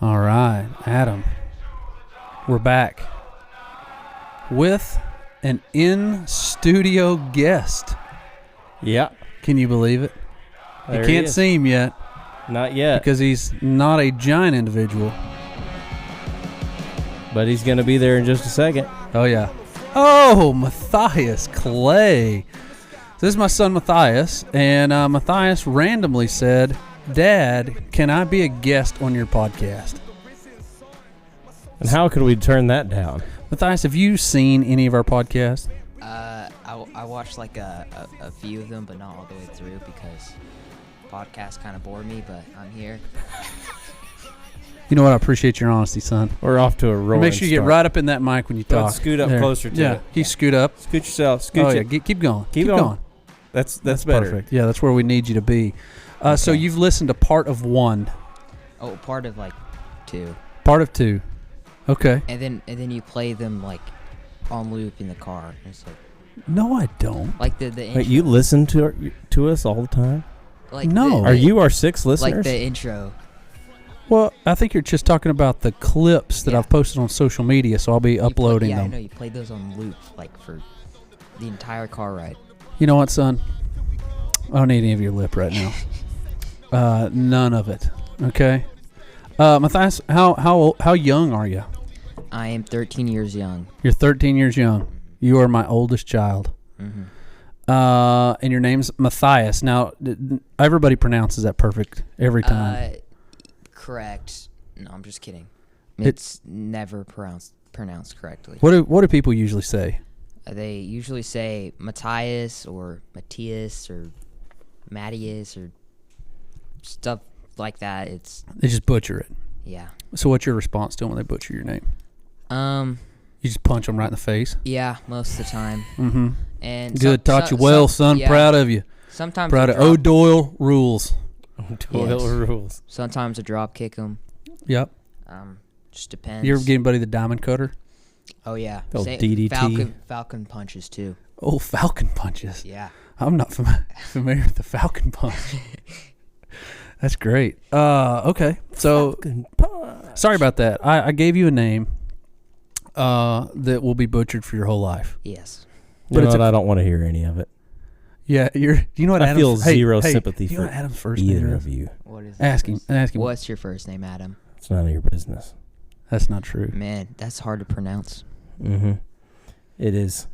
All right, Adam. We're back with an in-studio guest. Yeah. Can you believe it? You can't see him yet. Not yet. Because he's not a giant individual. But he's going to be there in just a second. Oh, yeah. Oh, Matthias Clay. So this is my son, Matthias. And Matthias randomly said, Dad, can I be a guest on your podcast? And how could we turn that down? Matthias, have you seen any of our podcasts? I watched like a few of them, but not all the way through because podcasts kind of bore me, but I'm here. You know what? I appreciate your honesty, son. We're off to a roaring Make sure you get right up in that mic when you talk. Scoot up closer to it. Yeah, scoot up. Scoot yourself. Scoot Keep going. Keep going. That's better. Perfect. Yeah, that's where we need you to be. So you've listened to part of one. Oh, part of like two. Part of two. Okay. And then you play them like on loop in the car. It's like, no, I don't. like the intro. Wait, you listen to us all the time? Like no. Are you our sixth listeners? Like the intro. Well, I think you're just talking about the clips that I've posted on social media, so I'll be uploading them. Yeah, I know. You played those on loop like for the entire car ride. You know what, son? I don't need any of your lip right now. None of it. Okay. Matthias, how young are you? I am 13 years young. You're 13 years young. You are my oldest child. Mm-hmm. And your name's Matthias. Now, everybody pronounces that perfect every time. Correct. No, I'm just kidding. It's never pronounced correctly. What do people usually say? They usually say Matthias or Matthias or Matthias or stuff like that. They just butcher it. Yeah. So what's your response to them when they butcher your name? You just punch them right in the face? Yeah, most of the time. Mm-hmm. And good, taught you well, son. Yeah. Proud of you. Sometimes proud of O'Doyle rules. O'Doyle rules. Sometimes I drop kick them. Yep. Just depends. You ever get anybody the diamond cutter? Oh yeah. DDT. Falcon punches too. Oh, falcon punches. Yeah. I'm not familiar with the falcon punch. That's great. Okay. So, sorry about that. I gave you a name that will be butchered for your whole life. Yes. But I don't want to hear any of it. Yeah, you know what? I feel zero sympathy you know for what Adam's first either name of you. What is ask him. What's your first name, Adam? It's none of your business. That's not true. Man, that's hard to pronounce. Mm-hmm. It is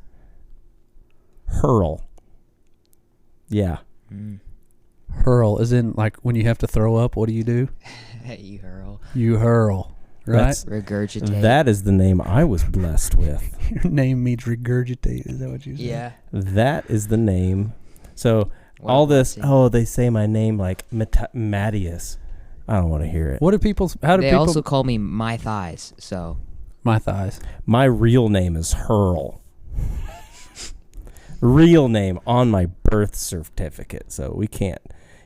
Hurl. Yeah. Hurl, as in like when you have to throw up, what do? You hurl. You hurl, right? Regurgitate. That is the name I was blessed with. Your name means regurgitate. Is that what you said? Yeah. That is the name. So all this, they say my name like Matthias. I don't want to hear it. What do people? How do they people? also call me My Thighs. So. My Thighs. My real name is Hurl. Real name on my birth certificate. So we can't.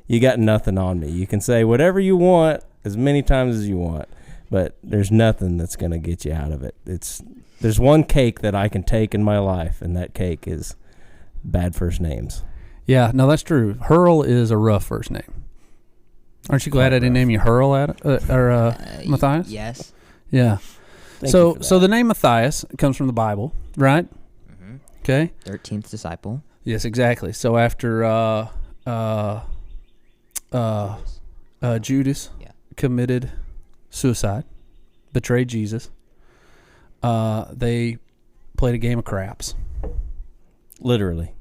You got nothing on me. You can say whatever you want as many times as you want, but there's nothing that's going to get you out of it. There's one cake that I can take in my life, and that cake is bad first names. Yeah, no, that's true. Hurl is a rough first name. Aren't you glad I didn't name you Hurl, Matthias? Yes. Yeah. So the name Matthias comes from the Bible, right? Mm-hmm. Okay. 13th disciple. Yes, exactly. So after Judas committed suicide, betrayed Jesus, they played a game of craps. Literally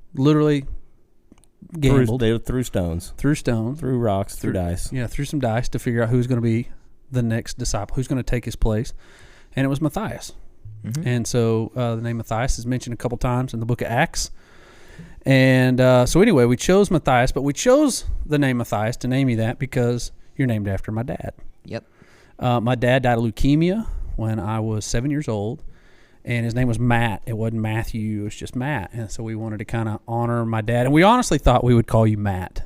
gambled. They threw stones. Threw rocks, threw dice. Yeah, threw some dice to figure out who's going to be the next disciple, who's going to take his place. And it was Matthias. Mm-hmm. And so the name Matthias is mentioned a couple times in the book of Acts. And so anyway, we chose Matthias, but we chose the name Matthias to name you that because you're named after my dad. Yep. My dad died of leukemia when I was 7 years old, and his name was Matt. It wasn't Matthew, it was just Matt. And so we wanted to kind of honor my dad. And we honestly thought we would call you Matt,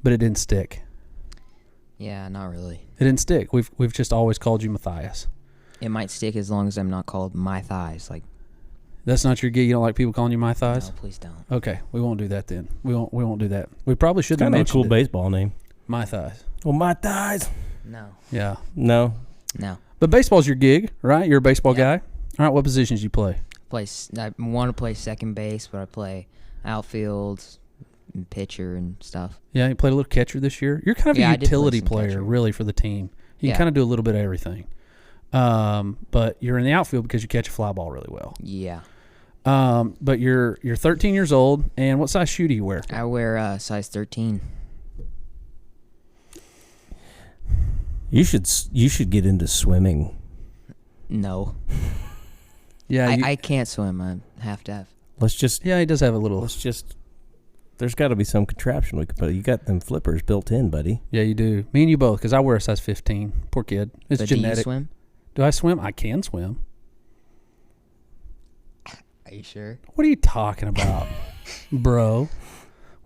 but it didn't stick. Yeah, not really. It didn't stick. We've just always called you Matthias. It might stick as long as I'm not called My Thighs. Like, that's not your gig. You don't like people calling you My Thighs? No, please don't. Okay, we won't do that then. We won't do that. We probably shouldn't have mentioned mentioned a cool baseball name. My Thighs. Well, My Thighs. No. Yeah. No. No. But baseball's your gig, right? You're a baseball guy. All right. What positions do you play? I want to play second base, but I play outfield, and pitcher, and stuff. Yeah, you played a little catcher this year. You're kind of a utility player, catcher. really, for the team. You can kind of do a little bit of everything. But you're in the outfield because you catch a fly ball really well. Yeah. But you're 13 years old, and what size shoe do you wear? I wear size 13. You should get into swimming. No. Yeah, I can't swim. I'm half deaf. Let's just. Yeah, he does have a little. Let's just. There's got to be some contraption we could put. You got them flippers built in, buddy. Yeah, you do. Me and you both, because I wear a size 15. Poor kid. It's But genetic. Do you swim? Do I swim? I can swim. Are you sure? What are you talking about, bro?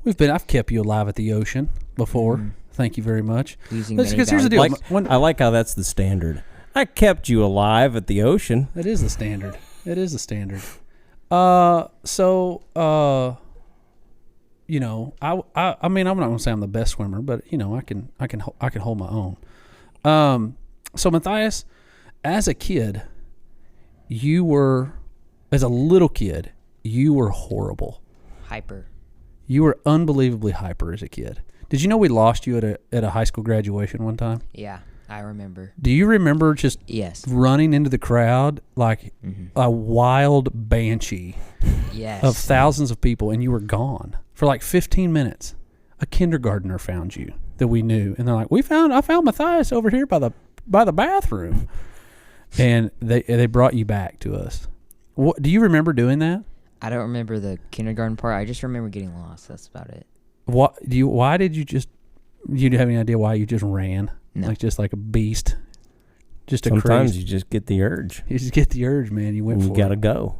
I've kept you alive at the ocean before. Thank you very much. Because here's the deal. I like how that's the standard. I kept you alive at the ocean. It is the standard. It is the standard. You know, I mean, I'm not gonna say I'm the best swimmer, but you know, I can hold my own. So Matthias, as a kid, as a little kid, you were horrible. Hyper. You were unbelievably hyper as a kid. Did you know we lost you at a high school graduation one time? Yeah, I remember. Do you remember just Yes. running into the crowd like a wild banshee Yes. of thousands of people, and you were gone for like 15 minutes? A kindergartner found you that we knew, and they're like, I found Matthias over here by the bathroom, and they brought you back to us. What do you remember doing that? I don't remember the kindergarten part. I just remember getting lost. That's about it. Do you have any idea why you just ran? No. Just like a beast. Sometimes you just get the urge. You just get the urge, man. You went for it. You got to go.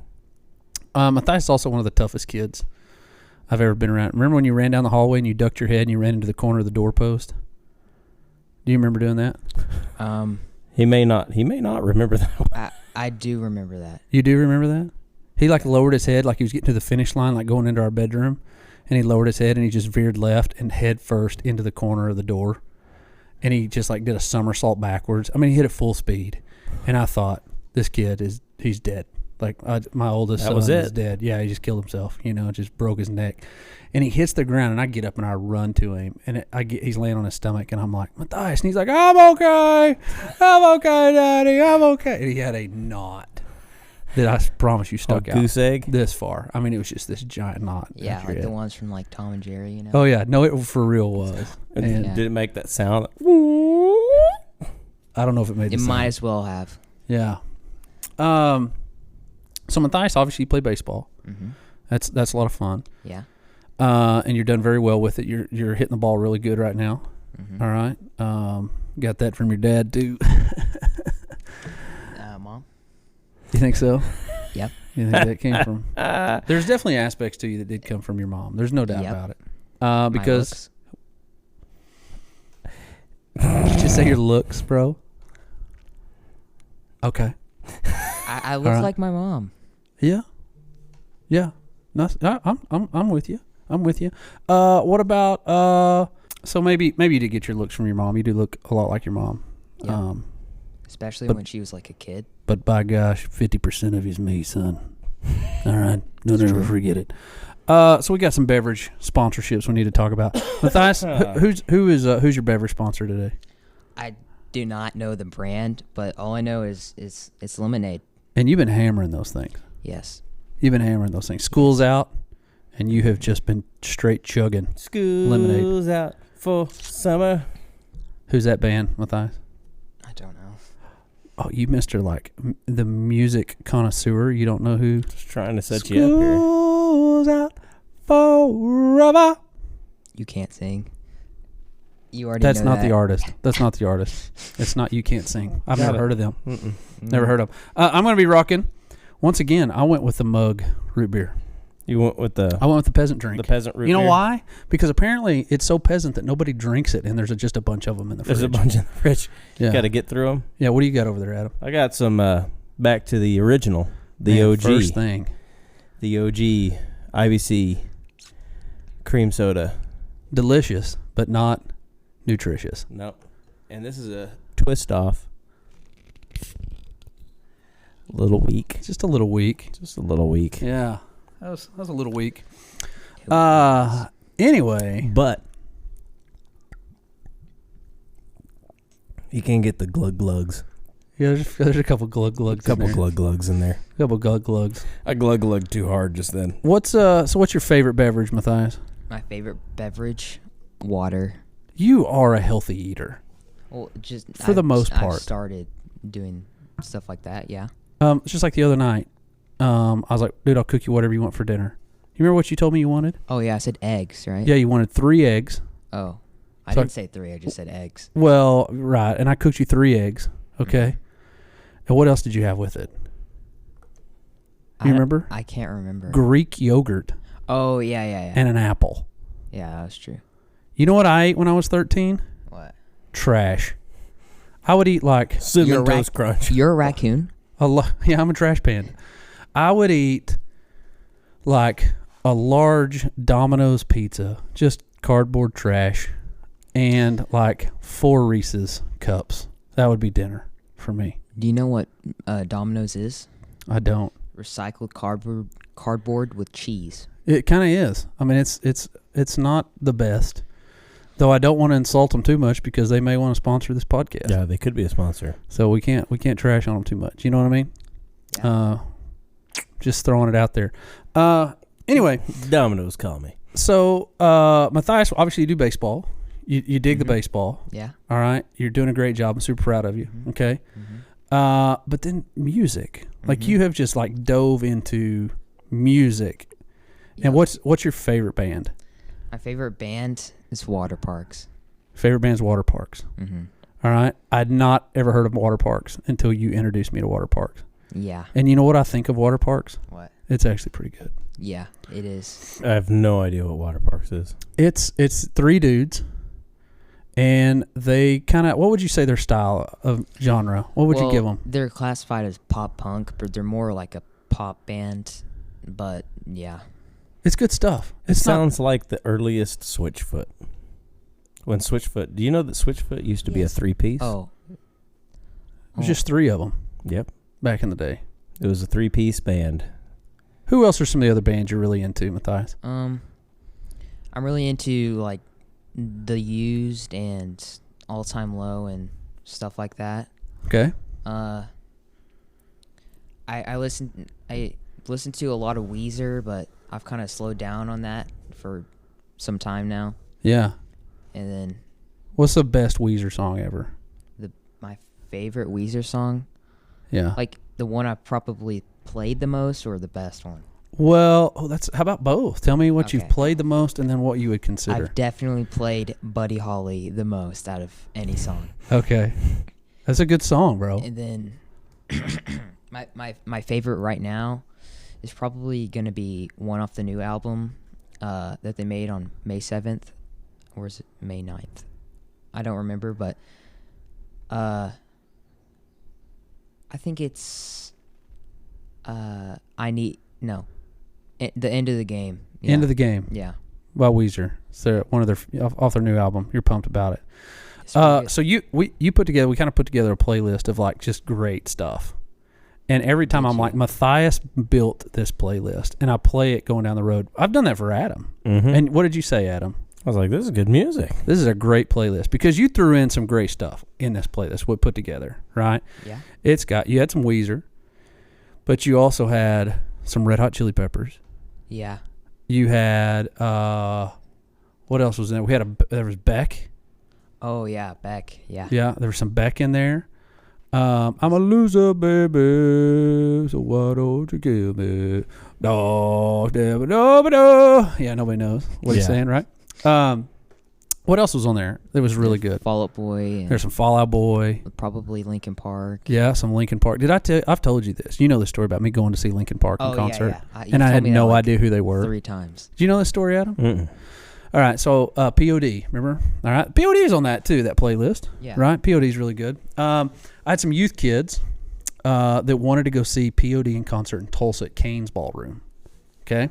Matthias is also one of the toughest kids I've ever been around. Remember when you ran down the hallway and you ducked your head and you ran into the corner of the doorpost? Do you remember doing that? He may not remember that. I do remember that. You do remember that? He lowered his head like he was getting to the finish line, like going into our bedroom, and he lowered his head and he just veered left and head first into the corner of the door, and he just like did a somersault backwards. I mean, he hit it full speed, and I thought, this kid he's dead. Like my oldest son is dead. Yeah, he just killed himself. Just broke his neck, and he hits the ground, and I get up and I run to him, and he's laying on his stomach, and I'm like, Matthias, and he's like, I'm okay, Daddy, I'm okay. And he had a knot that I promise you stuck out goose egg this far. I mean, it was just this giant knot. Yeah, like the ones from like Tom and Jerry, Oh yeah, no, it for real was. And did it make that sound? I don't know if it made. It might as well have. Yeah. So Matthias, obviously you play baseball. Mm-hmm. That's a lot of fun. Yeah. And you're done very well with it. You're hitting the ball really good right now. Mm-hmm. All right. Got that from your dad too. Mom. You think so? Yep. You think that came from? There's definitely aspects to you that did come from your mom. There's no doubt about it. Because did you just say your looks, bro? Okay. I look like my mom. Yeah. Yeah. No, I'm with you. I'm with you. What about so maybe you did get your looks from your mom. You do look a lot like your mom. Yeah. Especially when she was like a kid. But by gosh, 50% of you's me, son. All right. Don't ever forget it. So we got some beverage sponsorships we need to talk about. Matthias, who's your beverage sponsor today? I do not know the brand, but all I know is it's lemonade. And you've been hammering those things. Yes. You've been hammering those things. School's out, and you have just been straight chugging lemonade. School's out for summer. Who's that band, Matthias? I don't know. Oh, you Mr. like the music connoisseur. You don't know who? Just trying to set you up here. School's out forever. You can't sing. You already That's know not that. the artist. That's not the artist. It's not You Can't Sing. I've never heard of them. Mm-mm. Never heard of them. I'm going to be rocking. Once again, I went with the mug root beer. You went with the... I went with the peasant drink. The peasant root beer. You know why? Because apparently it's so peasant that nobody drinks it, and there's just a bunch of them in the fridge. There's a bunch in the fridge. Yeah. Got to get through them. Yeah, what do you got over there, Adam? I got some back to the original, the OG. First thing. The OG IBC cream soda. Delicious, but not nutritious. Nope. And this is a twist off. A little weak. Just a little weak. Just a little weak. Yeah, that was a little weak. Anyway, but you can get the glug glugs. Yeah, there's a couple glug glugs. A couple glug glugs in there. A couple glug glugs. I glug glugged too hard just then. What's your favorite beverage, Matthias? My favorite beverage, water. You are a healthy eater. Well, just for the most part. I started doing stuff like that. Yeah. It's just like the other night. I was like, dude, I'll cook you whatever you want for dinner. You remember what you told me you wanted? Oh yeah, I said eggs, right? Yeah, you wanted 3 eggs. Oh, I didn't say 3. I just said eggs. Well, right, and I cooked you 3 eggs. Okay. Mm-hmm. And what else did you have with it? You remember? I can't remember. Greek yogurt. Oh, yeah. And an apple. Yeah, that was true. You know what I ate when I was 13? What? Trash. I would eat like Cinnamon Toast Crunch. You're a raccoon? Yeah, I'm a trash panda. I would eat like a large Domino's pizza, just cardboard trash, and like 4 Reese's cups. That would be dinner for me. Do you know what Domino's is? I don't. Recycled cardboard with cheese. It kind of is. I mean, it's not the best, though. I don't want to insult them too much because they may want to sponsor this podcast. Yeah, they could be a sponsor. So we can't trash on them too much. You know what I mean? Yeah. Just throwing it out there. Anyway, Domino's call me. So Matthias, obviously you do baseball. You dig the baseball. Yeah. All right. You're doing a great job. I'm super proud of you. Mm-hmm. Okay. Mm-hmm. But then music, like you have just like dove into music. And what's your favorite band? My favorite band is Water Parks. Favorite band's Water Parks. Mm-hmm. All right. I'd not ever heard of Water Parks until you introduced me to Water Parks. Yeah. And you know what I think of Water Parks? What? It's actually pretty good. Yeah, it is. I have no idea what Water Parks is. It's 3 dudes. And they kind of, what would you say their style of genre? What would you give them? They're classified as pop punk, but they're more like a pop band. But yeah, it's good stuff. It sounds like the earliest Switchfoot. When Switchfoot, do you know that Switchfoot used to be a 3-piece? Oh, it was just 3 of them. Yep, back in the day, it was a 3-piece band. Who else are some of the other bands you're really into, Matthias? I'm really into like The Used and All Time Low and stuff like that. Okay. I listen to a lot of Weezer, but I've kind of slowed down on that for some time now. Yeah. And then, what's the best Weezer song ever? My favorite Weezer song? Yeah. Like the one I probably played the most, or the best one? Well, how about both? Tell me what you've played the most, and then what you would consider. I've definitely played Buddy Holly the most out of any song. Okay, that's a good song, bro. And then my favorite right now is probably gonna be one off the new album that they made on May 7th, or is it May 9th? I don't remember, but I think it's the End of the Game. Yeah. End of the Game. Yeah. By Weezer. So one of their off their new album. You're pumped about it. So we kind of put together a playlist of like just great stuff. And every time I'm like, Matthias built this playlist, and I play it going down the road. I've done that for Adam. Mm-hmm. And what did you say, Adam? I was like, this is good music. This is a great playlist because you threw in some great stuff in this playlist we put together, right? Yeah. You had some Weezer, but you also had some Red Hot Chili Peppers. Yeah. You had what else was in there? There was Beck. Oh yeah, Beck. Yeah. Yeah, there was some Beck in there. I'm a loser, baby, so why don't you kill me? No. Yeah, nobody knows what he's saying, right? What else was on there? It was really good. Fall Out Boy. There's some Fall Out Boy. Probably Linkin Park. Yeah, some Linkin Park. I've told you this. You know the story about me going to see Linkin Park in concert. Yeah. And I had no idea who they were. 3 times. Do you know this story, Adam? Mm-mm. All right, so POD, remember? All right, POD is on that too, that playlist. Yeah. Right? POD is really good. I had some youth kids that wanted to go see POD in concert in Tulsa at Cain's Ballroom. Okay?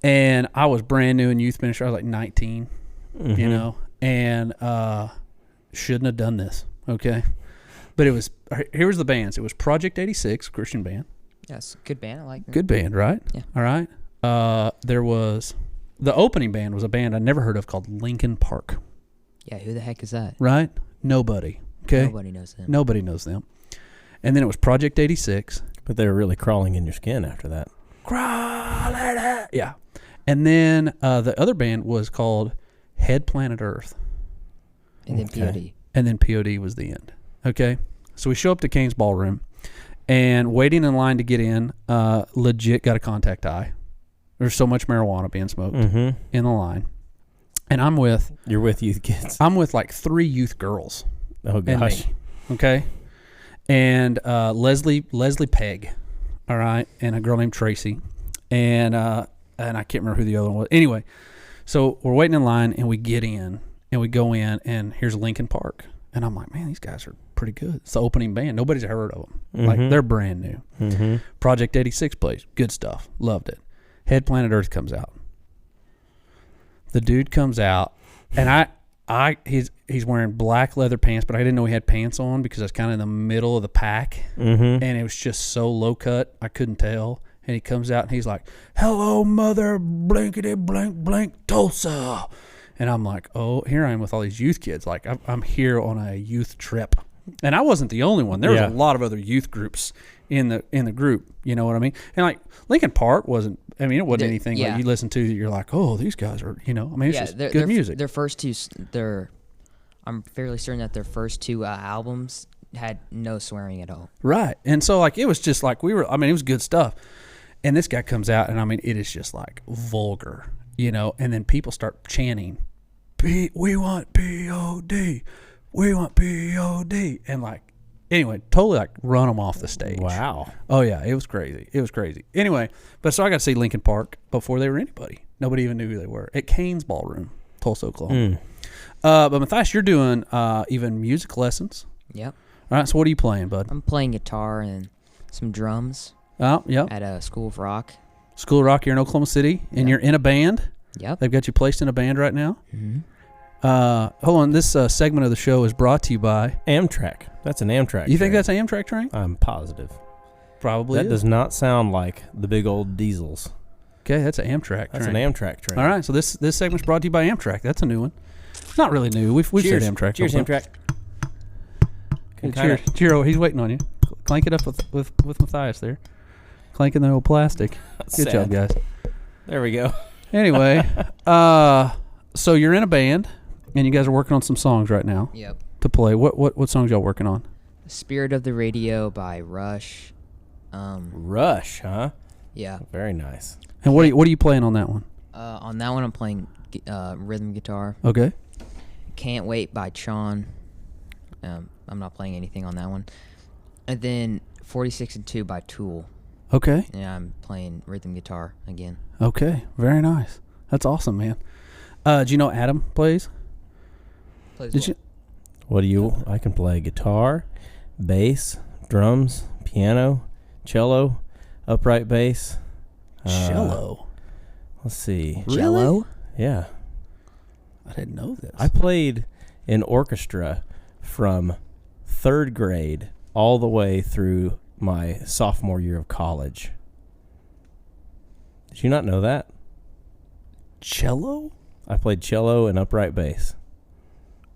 And I was brand new in youth ministry. I was like 19, you know? And shouldn't have done this. Okay, but it was here was the bands. It was Project 86, Christian band. Yes, good band. I like it. Good band, right? Yeah. All right. There was the opening band was a band I never heard of called Linkin Park. Yeah, who the heck is that? Right? Nobody. Okay. Nobody knows them. Nobody knows them. And then it was Project 86. But they were really crawling in your skin after that. Crawling. Yeah. And then the other band was called Head Planet Earth. And then POD. And then POD was the end. Okay. So we show up to Kane's Ballroom, and waiting in line to get in, legit got a contact eye. There's so much marijuana being smoked in the line. And You're with youth kids. I'm with like 3 youth girls. Oh, gosh. Me, okay. And Leslie Pegg, all right, and a girl named Tracy. And I can't remember who the other one was. Anyway, so we're waiting in line, and we get in, and we go in, and here's Linkin Park. And I'm like, man, these guys are pretty good. It's the opening band. Nobody's heard of them. Like, they're brand new. Project 86 plays. Good stuff. Loved it. Head Planet Earth comes out. The dude comes out, and he's wearing black leather pants, but I didn't know he had pants on because I was kind of in the middle of the pack, and it was just so low cut, I couldn't tell. And he comes out, and he's like, hello, mother, blankety blank blank Tulsa. And I'm like, oh, here I am with all these youth kids. Like, I'm here on a youth trip. And I wasn't the only one. There was a lot of other youth groups in the group. You know what I mean? And, like, Linkin Park wasn't, I mean, it wasn't anything like you listen to that you're like, oh, these guys are, you know, I mean, it's just good music. Their first two, I'm fairly certain that their first 2 albums had no swearing at all. Right. And so, like, it was just like it was good stuff. And this guy comes out, and, I mean, it is just, like, vulgar, you know, and then people start chanting, we want P.O.D. We want P.O.D. And, like, anyway, totally, like, run them off the stage. Wow. Oh, yeah, it was crazy. It was crazy. Anyway, but so I got to see Linkin Park before they were anybody. Nobody even knew who they were. At Kane's Ballroom, Tulsa, Oklahoma. But, Matthias, you're doing even music lessons. Yep. All right, so what are you playing, bud? I'm playing guitar and some drums. Oh, yeah. At a School of Rock. School of Rock, you're in Oklahoma City, and you're in a band? Yep. They've got you placed in a band right now? Hold on, this segment of the show is brought to you by Amtrak. That's an Amtrak You think that's an Amtrak train? I'm positive. Probably That is. does not sound like the big old diesels. Okay, that's an Amtrak train. That's an Amtrak train. All right, so this segment's brought to you by Amtrak. That's a new one. Not really new. We've said Amtrak. Cheers, Amtrak. Cheers. Cheers. He's waiting on you. Clank it up with Matthias there. Clanking the old plastic. Good job, guys. There we go. Anyway, so you're in a band, and you guys are working on some songs right now. Yep. To play. What songs y'all working on? Spirit of the Radio by Rush. Rush, huh? Yeah. Very nice. And what are you playing on that one? On that one, I'm playing rhythm guitar. Okay. Can't Wait by Sean. I'm not playing anything on that one. And then 46 and 2 by Tool. Okay. Yeah, I'm playing rhythm guitar again. Okay. Very nice. That's awesome, man. Do you know Adam plays? I can play guitar, bass, drums, piano, cello, upright bass. Cello. Let's see. Really? Cello? Yeah. I didn't know this. I played in orchestra from 3rd grade all the way through my sophomore year of college. Did you not know that? Cello? I played cello and upright bass.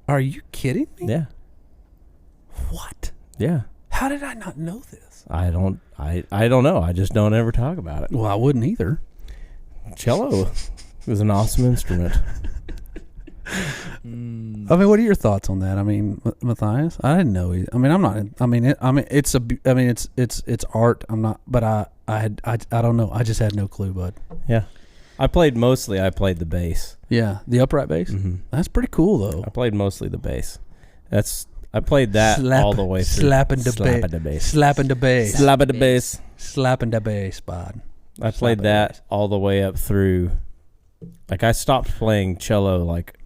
Are you kidding me? Yeah. What? Yeah. How did I not know this? I don't know. I just don't ever talk about it. Well, I wouldn't either. Cello was an awesome instrument. I mean, what are your thoughts on that? I mean, Matthias, I didn't know. I'm not. It's art. I'm not. But I don't know. I just had no clue, bud. Yeah, I played the bass. Yeah, the upright bass. Mm-hmm. That's pretty cool, though. I played mostly the bass. I played that all the way through. Slapping the bass. Slapping the bass. Slapping the bass. Slapping the bass, bud. I played that all the way up through. Like, I stopped playing cello like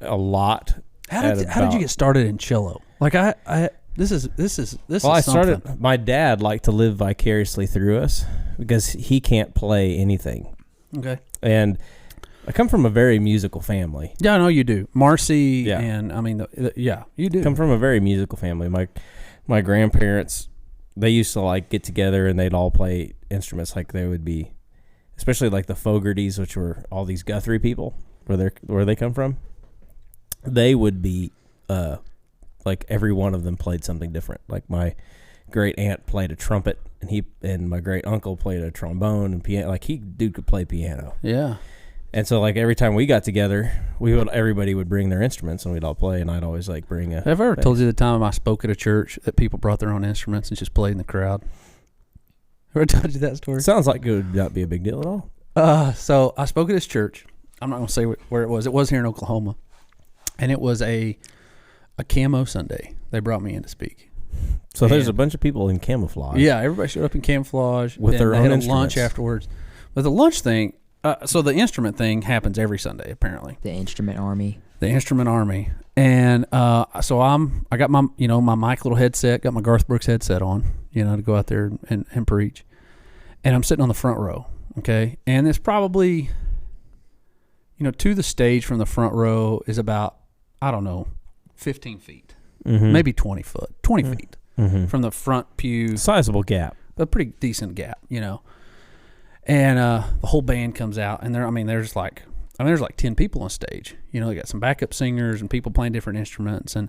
a lot. How did you get started in cello? Like, this is I something. started. My dad liked to live vicariously through us because he can't play anything. Okay. And I come from a very musical family. Yeah, I know you do. Marcy and I mean, you do. Come from a very musical family. My grandparents, they used to like get together and they'd all play instruments. Like they would be, especially like the Fogartys, which were all these Guthrie people, where they come from. They would be, like every one of them played something different. Like my great aunt played a trumpet, and my great uncle played a trombone and piano. Like dude could play piano. Yeah. And so, like, every time we got together, everybody would bring their instruments, and we'd all play, and I'd always, like, bring a... Have I ever told you the time I spoke at a church that people brought their own instruments and just played in the crowd? Ever told you that story? Sounds like it would not be a big deal at all. So I spoke at this church. I'm not going to say where it was. It was here in Oklahoma. And it was a camo Sunday. They brought me in to speak. So there's a bunch of people in camouflage. Yeah, everybody showed up in camouflage. With their own instruments. Lunch afterwards. But the lunch thing... so the instrument thing happens every Sunday, apparently. The instrument army. And so I got my mic little headset, got my Garth Brooks headset on, to go out there and preach. And I'm sitting on the front row, okay? And it's probably, to the stage from the front row is about, 15 feet, maybe 20 feet from the front pew. Sizable gap. A pretty decent gap, And the whole band comes out, and there's like 10 people on stage. They got some backup singers and people playing different instruments. And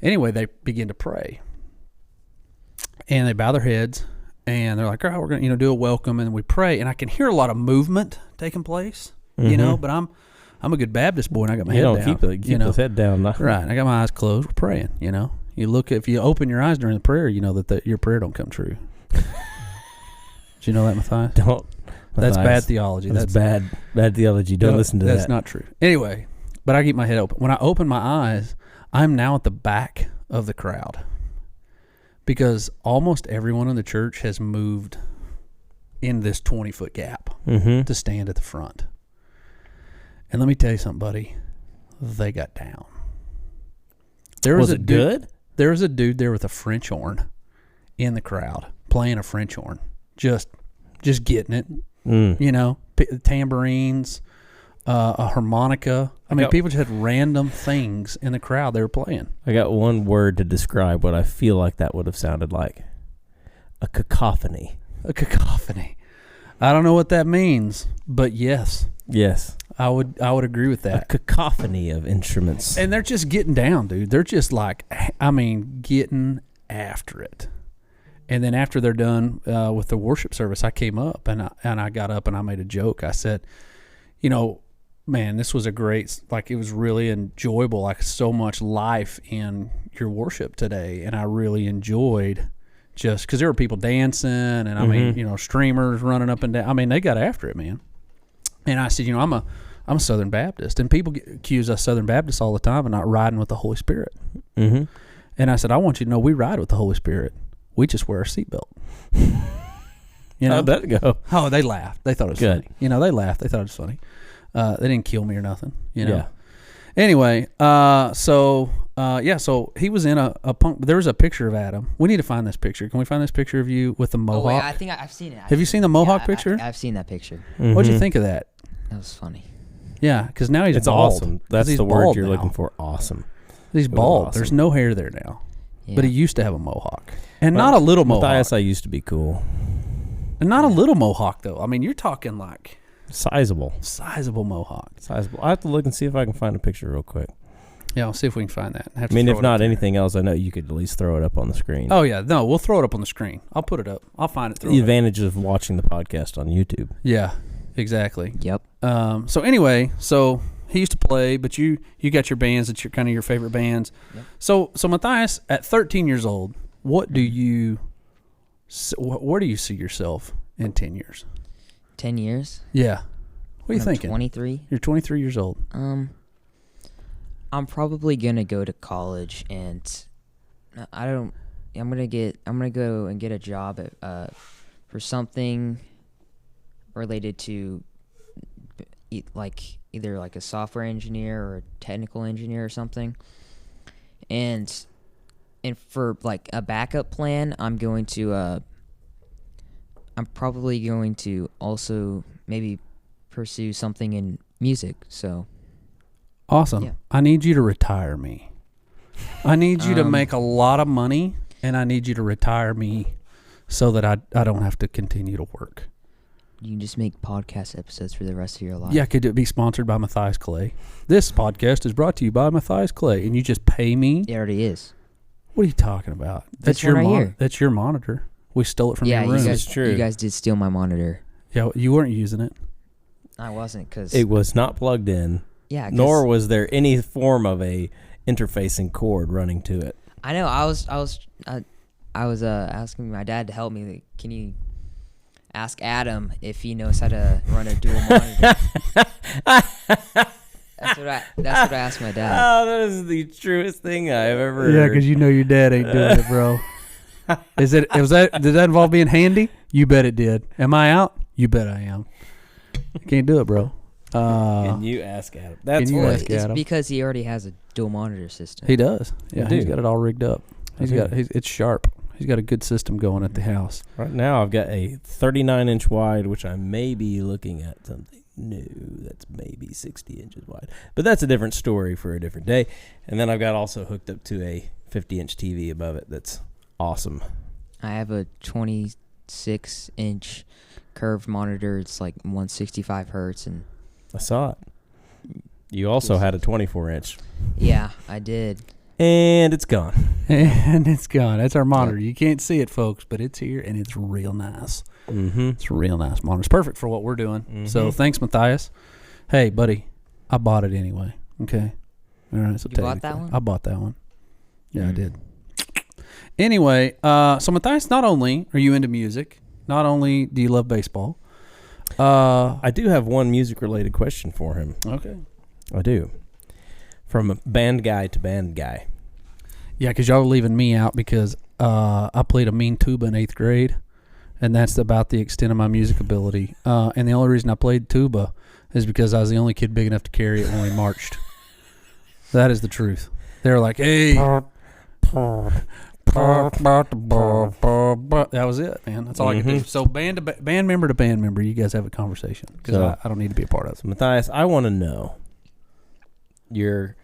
anyway, they begin to pray, and they bow their heads, and they're like, "All right, we're gonna do a welcome," and we pray. And I can hear a lot of movement taking place, But I'm a good Baptist boy, and I got my head down. Keep those head down. Right, I got my eyes closed. We're praying. If you open your eyes during the prayer, that your prayer don't come true. Did you know that, Matthias? Don't. That's bad theology. That's bad theology. Don't listen to that. That's not true. Anyway, but I keep my head open. When I open my eyes, I'm now at the back of the crowd because almost everyone in the church has moved in this 20-foot gap to stand at the front. And let me tell you something, buddy. They got down. Was it good? There was a dude there with a French horn in the crowd playing a French horn. Just getting it, tambourines, a harmonica. People just had random things in the crowd they were playing. I got one word to describe what I feel like that would have sounded like. A cacophony. A cacophony. I don't know what that means, but yes. Yes. I would agree with that. A cacophony of instruments. And they're just getting down, dude. They're just getting after it. And then after they're done with the worship service, I came up and I got up and I made a joke. I said, man, this was it was really enjoyable, like so much life in your worship today. And I really enjoyed just because there were people dancing and streamers running up and down. They got after it, man. And I said, I'm a Southern Baptist, and people accuse us Southern Baptists all the time of not riding with the Holy Spirit. Mm-hmm. And I said, I want you to know we ride with the Holy Spirit. We just wear a seatbelt. How'd that go? Oh, they laughed. They thought it was good. Funny. They laughed. They thought it was funny. They didn't kill me or nothing. Yeah. Anyway, so he was in a punk. There was a picture of Adam. We need to find this picture. Can we find this picture of you with the mohawk? Oh, yeah, I think I've seen it. Have you seen the mohawk picture? I've seen that picture. Mm-hmm. What'd you think of that? That was funny. Yeah, because now he's it's bald. Awesome. That's the word you're looking for. Awesome. He's bald. Awesome. There's no hair there now. Yeah. But he used to have a mohawk. And not a little mohawk. Matthias, I used to be cool. And not a little mohawk, though. You're talking like... Sizable mohawk. Sizable. I have to look and see if I can find a picture real quick. Yeah, I'll see if we can find that. If not anything else, I know you could at least throw it up on the screen. Oh, yeah. No, we'll throw it up on the screen. I'll put it up. I'll find it. The advantage of watching the podcast on YouTube. Yeah, exactly. Yep. So anyway, he used to play, but you got your bands that you're kind of your favorite bands. Yep. So Matthias, at 13 years old, where do you see yourself in 10 years? 10 years? Yeah. What are you thinking? 23. You're 23 years old. I'm probably gonna go to college, and I'm gonna go and get a job at for something related to either like a software engineer or a technical engineer or something. And for like a backup plan, I'm probably going to also maybe pursue something in music. So Awesome. Yeah. I need you to retire me. I need you to make a lot of money, and I need you to retire me so that I don't have to continue to work. you can just make podcast episodes for the rest of your life. Yeah, could it be sponsored by Matthias Clay? This podcast is brought to you by Matthias Clay, and you just pay me? It already is. What are you talking about? This one right here. That's your monitor. We stole it from your room. you true. guys did steal my monitor. Yeah, you weren't using it. I wasn't because It was not plugged in, nor was there any form of a interfacing cord running to it. I know. I was asking my dad to help me. Like, can you ask Adam if he knows how to run a dual monitor? That's what I asked my dad. Oh, that is the truest thing I've ever heard. Yeah, because you know your dad ain't doing it, bro. Did that involve being handy? You bet it did. Am I out? You bet I am. Can't do it, bro. Can you ask Adam? That's you what ask It's Adam? because he already has a dual monitor system. He does. Yeah, he's do. got it all rigged up. It's sharp. He's got a good system going at the house. Right now, I've got a 39-inch wide, which I may be looking at something new that's maybe 60 inches wide. But that's a different story for a different day. And then I've got also hooked up to a 50-inch TV above it that's awesome. I have a 26-inch curved monitor. It's like 165 hertz, and I saw it. You also had a 24-inch. yeah, I did. And it's gone. And it's gone. That's our monitor. You can't see it, folks, but it's here, and it's real nice. Mm-hmm. It's a real nice monitor. It's perfect for what we're doing. Mm-hmm. So thanks, Matthias. Hey, buddy, I bought it anyway. Okay. All right. So You bought that one? I bought that one. Yeah, I did. Anyway, so Matthias, not only are you into music, not only do you love baseball. I do have one music-related question for him. Okay. I do. From band guy to band guy. Yeah, because y'all are leaving me out because I played a mean tuba in 8th grade, and that's about the extent of my music ability. And the only reason I played tuba is because I was the only kid big enough to carry it when we marched. That is the truth. They were like, hey. That was it, man. That's all I could do. So band member to band member, you guys have a conversation because So- I don't need to be a part of it. So Matthias, I want to know your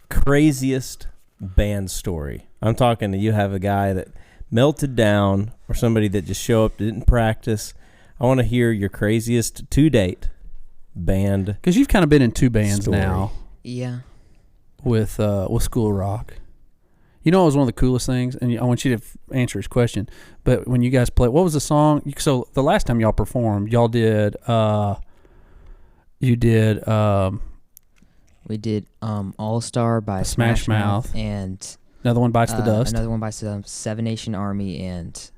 craziest band story. I'm talking to you have a guy that melted down or somebody that just showed up, didn't practice. I want to hear your craziest to date band. Because you've kind of been in two bands Story. now Yeah. with School of Rock. You know, it was one of the coolest things, and I want you to answer his question. But when you guys played, what was the song? So the last time y'all performed, y'all did. We did All Star by Smash Mouth. and Another One Bites the Dust. Another One Bites the Dust, Seven Nation Army, and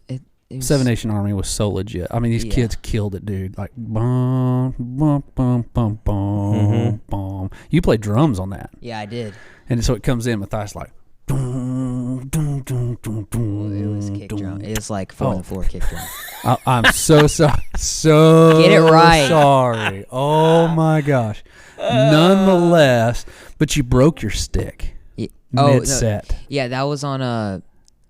it was, Seven Nation Army was so legit. I mean, these Yeah. kids killed it, dude. Like, bum, bum, bum, bum, bum, bum. You played drums on that. Yeah, I did. And so it comes in, Matthias like, dum, dum, dum, dum, dum, It was kick drum. dum. It was like 4-on-the-floor kick drum. I'm so sorry. So Get it right. sorry. Oh, my gosh. Nonetheless, but you broke your stick mid-set. Yeah, that was on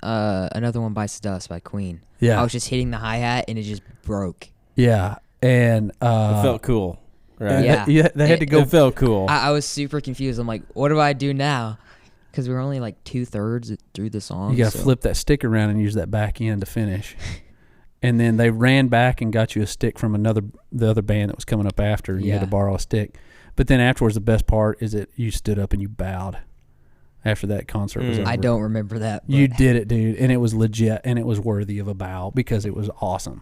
Another One Bites the Dust by Queen. Yeah. I was just hitting the hi-hat and it just broke. Yeah. And It felt cool, right? Yeah. they had to go. It felt cool. I was super confused. I'm like, what do I do now? Because we were only like 2/3 through the song. You got to flip that stick around and use that back end to finish. And then they ran back and got you a stick from the other band that was coming up after. And you had to borrow a stick. But then afterwards, the best part is that you stood up and you bowed after that concert was over. I don't remember that. But You did it, dude, and it was legit, and it was worthy of a bow because it was awesome.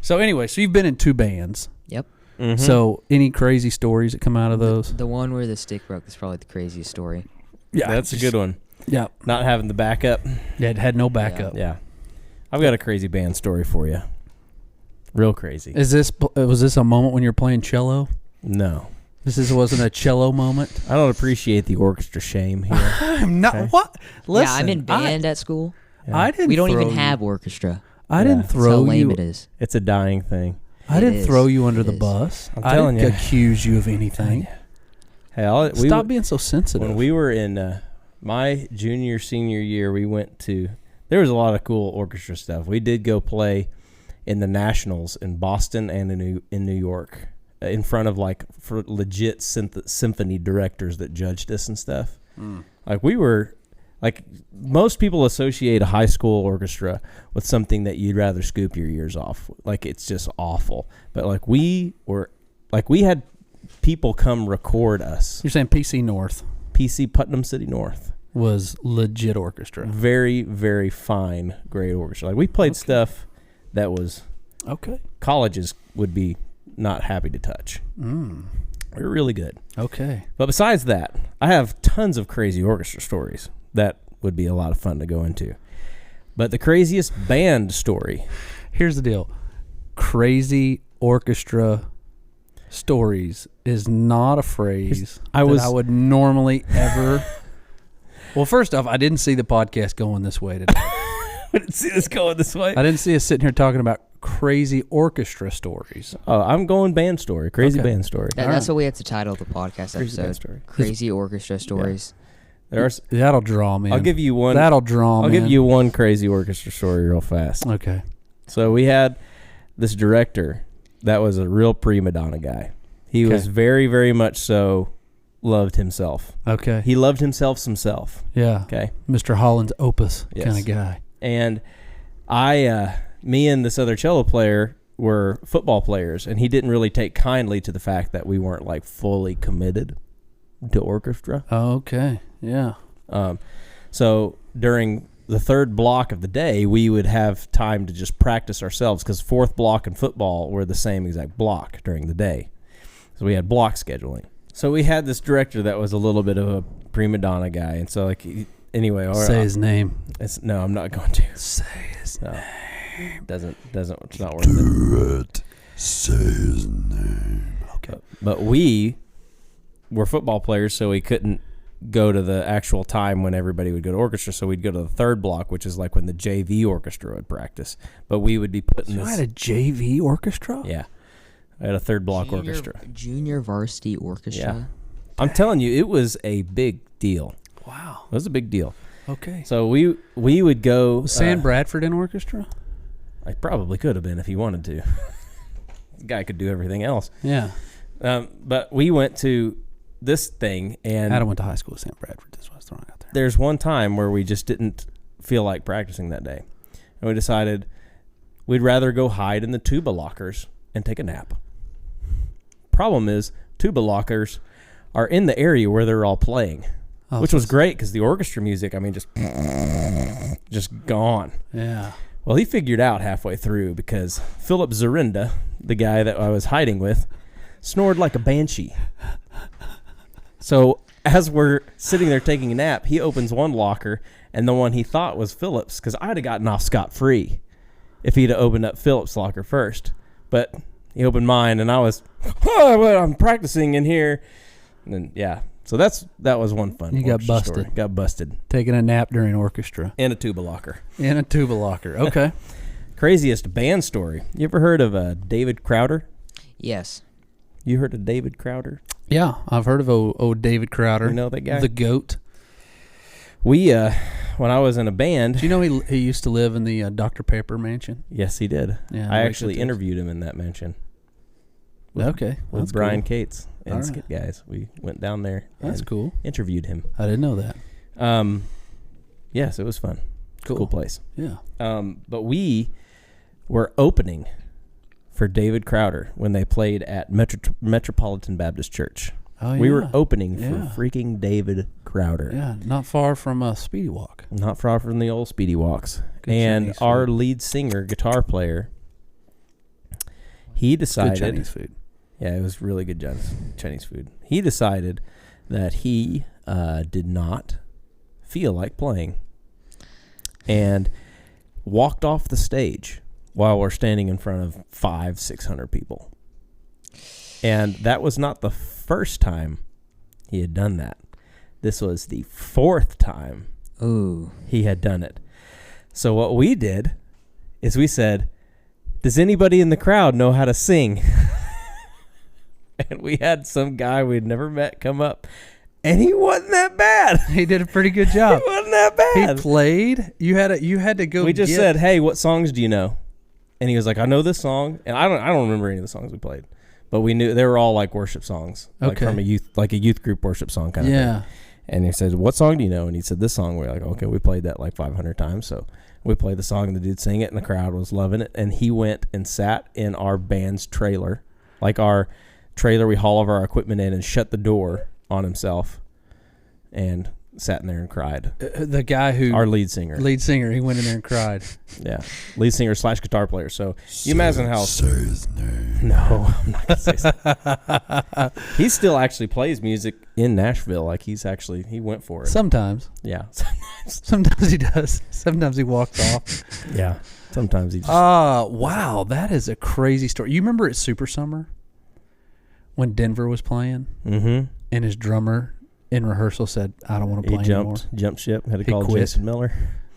So anyway, so you've been in two bands. Yep. Mhm. So any crazy stories that come out of those? The one where the stick broke is probably the craziest story. Yeah, That's a good one. Yeah, Not having the backup. yeah, it had no backup. Yeah. I've got a crazy band story for you. Real crazy. Was this a moment when you were playing cello? No. Wasn't a cello moment. I don't appreciate the orchestra shame here. I'm not. Okay. What? Listen, yeah, I'm in band at school. I didn't. We don't even throw you. have orchestra. I didn't That's throw how lame you. it is. It's a dying thing. I It didn't is. throw you under It the is. bus. I'm I telling didn't you. accuse you of anything. Hey, Stop being so sensitive. when we were in my senior year, we went to. There was a lot of cool orchestra stuff. We did go play in the Nationals in Boston and in New York in front of like for legit symphony directors that judged us and stuff. Like we were, like most people associate a high school orchestra with something that you'd rather scoop your ears off. Like it's just awful. But like we had people come record us. You're saying PC North? PC Putnam City North was legit orchestra. Very, very fine, great orchestra. Like we played stuff that was colleges would be not happy to touch. We were really good. Okay. But besides that, I have tons of crazy orchestra stories that would be a lot of fun to go into. But the craziest band story. Here's the deal. Crazy orchestra stories is not a phrase I would normally ever. Well, first off, I didn't see the podcast going this way today. I didn't see this going this way. I didn't see us sitting here talking about crazy orchestra stories. Oh, I'm going band story. Crazy band story. That's what we have to title the podcast Crazy episode. band story. Crazy orchestra stories. Yeah. That'll draw me. I'll give you one. That'll draw me. I'll give you one crazy orchestra story real fast. Okay. So we had this director that was a real prima donna guy. He was very, very much so loved himself. Okay. He loved himself. Yeah. Okay. Mr. Holland's opus kind of guy. And me and this other cello player were football players, and he didn't really take kindly to the fact that we weren't like fully committed to orchestra. Okay. Yeah. So during the third block of the day, we would have time to just practice ourselves because fourth block and football were the same exact block during the day. So we had block scheduling. So we had this director that was a little bit of a prima donna guy, and so like anyway, say his name. No, I'm not going to say his name. Doesn't. It's not worth it. Say his name. Okay. But we were football players, so we couldn't go to the actual time when everybody would go to orchestra. So we'd go to the third block, which is like when the JV orchestra would practice. But we would be putting this. You had a JV orchestra? Yeah. I had a third block orchestra. Junior varsity orchestra. Yeah. I'm telling you, it was a big deal. Wow. It was a big deal. Okay. So we would go. Was Sam Bradford in orchestra? I probably could have been if he wanted to. The guy could do everything else. Yeah. But we went to this thing, and Adam went to high school with Sam Bradford. That's what I was throwing out there. There's one time where we just didn't feel like practicing that day, and we decided we'd rather go hide in the tuba lockers and take a nap. Problem is, tuba lockers are in the area where they're all playing, which was great because the orchestra music, I mean, just gone. Yeah. Well, he figured out halfway through because Philip Zorinda, the guy that I was hiding with, snored like a banshee. So as we're sitting there taking a nap, he opens one locker, and the one he thought was Philip's, because I'd have gotten off scot-free if he'd have opened up Philip's locker first. But he opened mine, and I was, I'm practicing in here. And then, yeah. So that was one fun. You got busted. Story. Got busted. Taking a nap during orchestra. In a tuba locker. In a tuba locker. Okay. Craziest band story. You ever heard of David Crowder? Yes. You heard of David Crowder? Yeah, I've heard of old David Crowder. You know that guy? The GOAT. We, when I was in a band. Do you know he used to live in the Dr. Pepper mansion? Yes, he did. Yeah, I actually interviewed him in that mansion. Okay. With Brian Cates and All right. Skit Guys. We went down there. That's cool. Interviewed him. I didn't know that. Yes, it was fun. Cool place. Yeah. But we were opening for David Crowder when they played at Metropolitan Baptist Church. Oh, yeah. We were opening for freaking David Crowder. Yeah, not far from Speedy Walk. Not far from the old Speedy Walks. Good and Chinese our food. lead singer, guitar player, he decided... Good Chinese food. Yeah, it was really good Chinese food. He decided that he did not feel like playing and walked off the stage while we're standing in front of 500-600 people. And that was not the first time he had done that. This was the fourth time he had done it. So what we did is we said, does anybody in the crowd know how to sing? And we had some guy we'd never met come up, and he wasn't that bad. He did a pretty good job. He wasn't that bad. He played. You had to go. We just said, "Hey, what songs do you know?" And he was like, "I know this song," and I don't remember any of the songs we played, But we knew they were all like worship songs, like Okay. from a youth group worship song kind of Yeah. thing. And he said, "What song do you know?" And he said, "This song." We're like, "Okay, we played that like 500 times." So we played the song, and the dude sang it, and the crowd was loving it. And he went and sat in our band's trailer, like our trailer we haul all of our equipment in, and shut the door on himself, and sat in there and cried. The guy who Our lead singer, he went in there and cried. yeah, lead singer / guitar player. So you imagine how. Say his name. No, I'm not gonna say so. He still actually plays music in Nashville. Like he went for it. Sometimes. Yeah. Sometimes he does. Sometimes he walks off. Yeah. Sometimes he just. Wow. That is a crazy story. You remember at Super Summer when Denver was playing Mm-hmm. and his drummer in rehearsal said, I don't want to He play anymore. jumped ship. Had to He call quit. Jason Miller.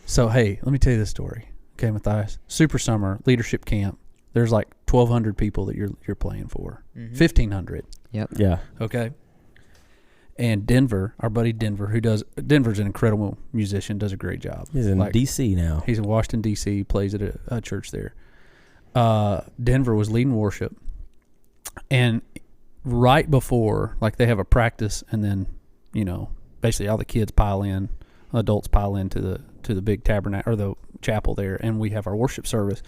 So, hey, let me tell you this story. Okay, Matthias. Super Summer leadership camp. There's like 1,200 people that you're playing for. 1,500. Yep. Yeah. Okay. And Denver, our buddy Denver, Denver's an incredible musician, does a great job. He's in D.C. now. He's in Washington, D.C., plays at a church there. Denver was leading worship. And right before, like they have a practice and then, basically all the kids pile in, adults pile into the big tabernacle or the chapel there, and we have our worship service.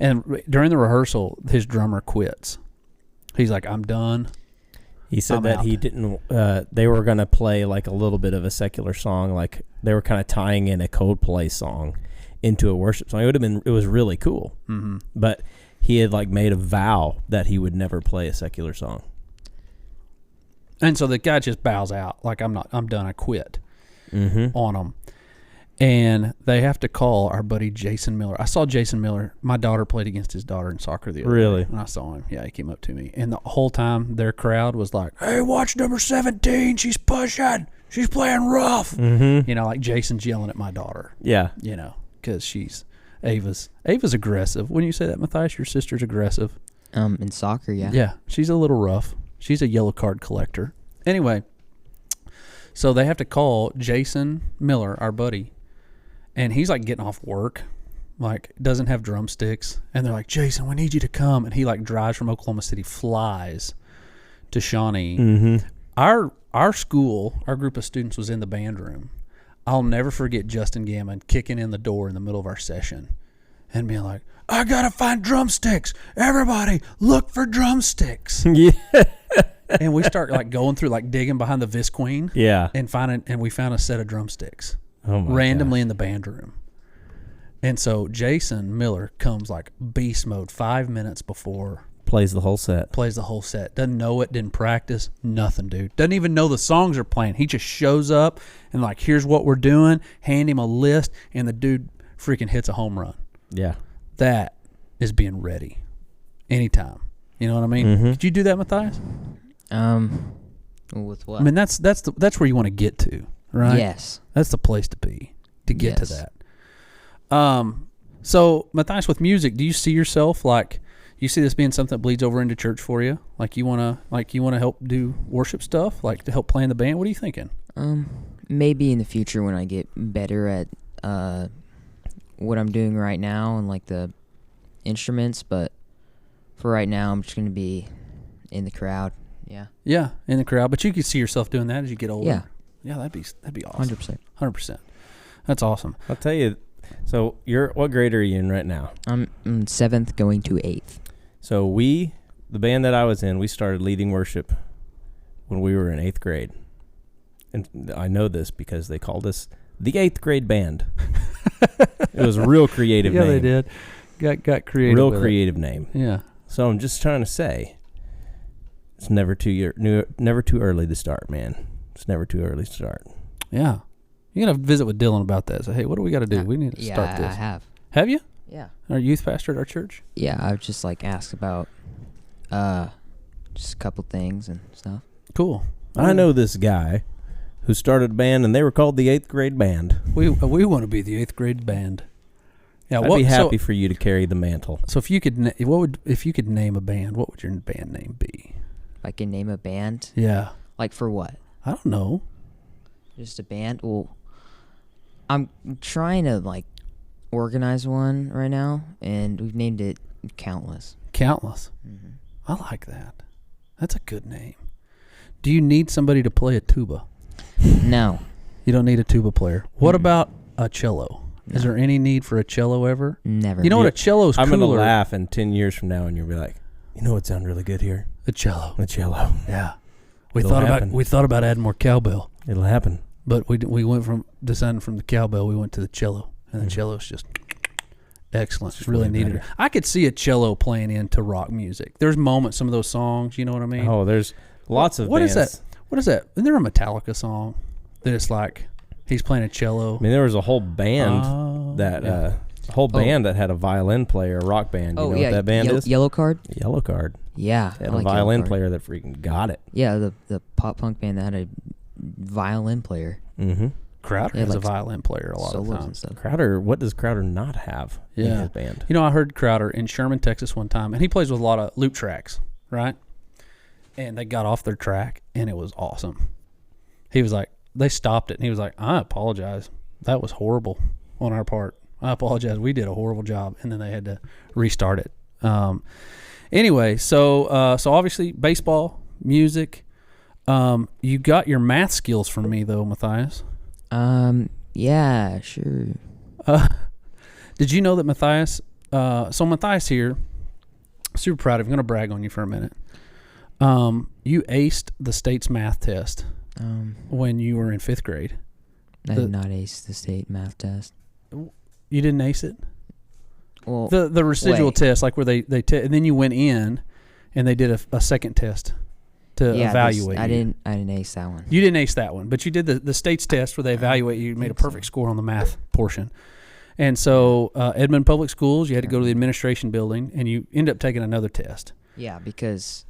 And during the rehearsal, his drummer quits. He's like, I'm done. He said I'm that out. he didn't. They were going to play like a little bit of a secular song, like they were kind of tying in a Coldplay song into a worship song. It was really cool. Mm-hmm. But he had like made a vow that he would never play a secular song. And so the guy just bows out, like, I'm done, I quit on him. And they have to call our buddy Jason Miller. I saw Jason Miller. My daughter played against his daughter in soccer the other Really? day. And I saw him. Yeah, he came up to me. And the whole time, their crowd was like, hey, watch number 17. She's pushing. She's playing rough. Mm-hmm. Like Jason's yelling at my daughter, Yeah. because Ava's aggressive. When you say that, Matthias, your sister's aggressive. In soccer, yeah. Yeah, she's a little rough. She's a yellow card collector. Anyway, so they have to call Jason Miller, our buddy, and he's like getting off work, like doesn't have drumsticks, and they're like, Jason, we need you to come, and he like drives from Oklahoma City, flies to Shawnee. Mm-hmm. Our school, our group of students was in the band room. I'll never forget Justin Gammon kicking in the door in the middle of our session and being like, I gotta find drumsticks. Everybody, look for drumsticks. Yeah. And we start like going through, like digging behind the Visqueen. Yeah. And we found a set of drumsticks Oh my randomly gosh. in the band room. And so Jason Miller comes like beast mode 5 minutes before, Plays the whole set. plays the whole set. Doesn't know it, didn't practice, nothing, dude. Doesn't even know the songs are playing. He just shows up and like, here's what we're doing. Hand him a list, and the dude freaking hits a home run. Yeah. That is being ready anytime. You know what I mean? Mhm. Could you do that, Matthias? With what? I mean, that's where you want to get to, right? Yes. That's the place to be, to get to Yes. that. So Matthias, with music, do you see yourself like, you see this being something that bleeds over into church for you? Like you wanna help do worship stuff, like to help play in the band? What are you thinking? Maybe in the future when I get better at what I'm doing right now and like the instruments, but for right now I'm just gonna be in the crowd. Yeah. Yeah, in the crowd. But you could see yourself doing that as you get older. Yeah. Yeah, that'd be awesome. 100%. 100%. That's awesome. I'll tell you. So what grade are you in right now? I'm in 7th going to 8th. So the band that I was in, we started leading worship when we were in 8th grade. And I know this because they called us the 8th grade band. It was a real creative Yeah, name. they did. Got creative. Real with it. creative name. Yeah. So I'm just trying to say, it's never too early to start, man. It's never too early to start. Yeah. You're going to visit with Dylan about that. So, hey, what do we got to do? We need to start this. I have. Have you? Yeah. Our youth pastor at our church? Yeah, I've just like asked about just a couple things and stuff. Cool. I know this guy who started a band, and they were called the 8th grade band. We want to be the 8th grade band. Yeah, I'd be happy for you to carry the mantle. So if you could name a band, what would your band name be? If I can name a band, Yeah. like for what? I don't know. Just a band? Well, I'm trying to like organize one right now, and we've named it Countless. Countless. Mm-hmm. I like that. That's a good name. Do you need somebody to play a tuba? No. You don't need a tuba player. What about a cello? No. Is there any need for a cello ever? Never. You know what? A cello's cooler. I'm going to laugh in 10 years from now, and you'll be like, you know what sounds really good here? A cello. A cello. Yeah. We It'll thought happen. about adding more cowbell, It'll happen. but we went from deciding from the cowbell, we went to the cello, and the cello's just excellent. It's really way needed. better. I could see a cello playing into rock music. There's moments, some of those songs, you know what I mean? Oh, there's lots of What bands. is that? What is that? Isn't there a Metallica song that it's like he's playing a cello? I mean, there was a whole band that that had a violin player, a rock band. You know what that band is? Yellow Card? Yellow Card. Yeah. They had I like a violin Yellow Card. player that freaking got it. Yeah, the pop punk band that had a violin player. Mm-hmm. Crowder Yeah, has a like violin player a lot of solos and times. stuff. Crowder, what does Crowder not have in Yeah. his band? You know, I heard Crowder in Sherman, Texas one time, and he plays with a lot of loop tracks, right? And they got off their track, and it was awesome. He was like, they stopped it, and he was like, I apologize. That was horrible on our part. I apologize. We did a horrible job. And then they had to restart it. Anyway, so obviously baseball, music. You got your math skills from me, though, Matthias. Yeah, sure. Did you know that Matthias, so Matthias here, super proud of you. I'm going to brag on you for a minute. You aced the state's math test when you were in 5th grade. I did not ace the state math test. You didn't ace it? Well, The residual wait. test, like where they and then you went in and they did a second test to evaluate I you. didn't ace that one. You didn't ace that one, but you did the state's test where they evaluate you. You made a perfect score on the math portion. And so Edmond Public Schools, you had to go to the administration building, and you end up taking another test. Yeah, because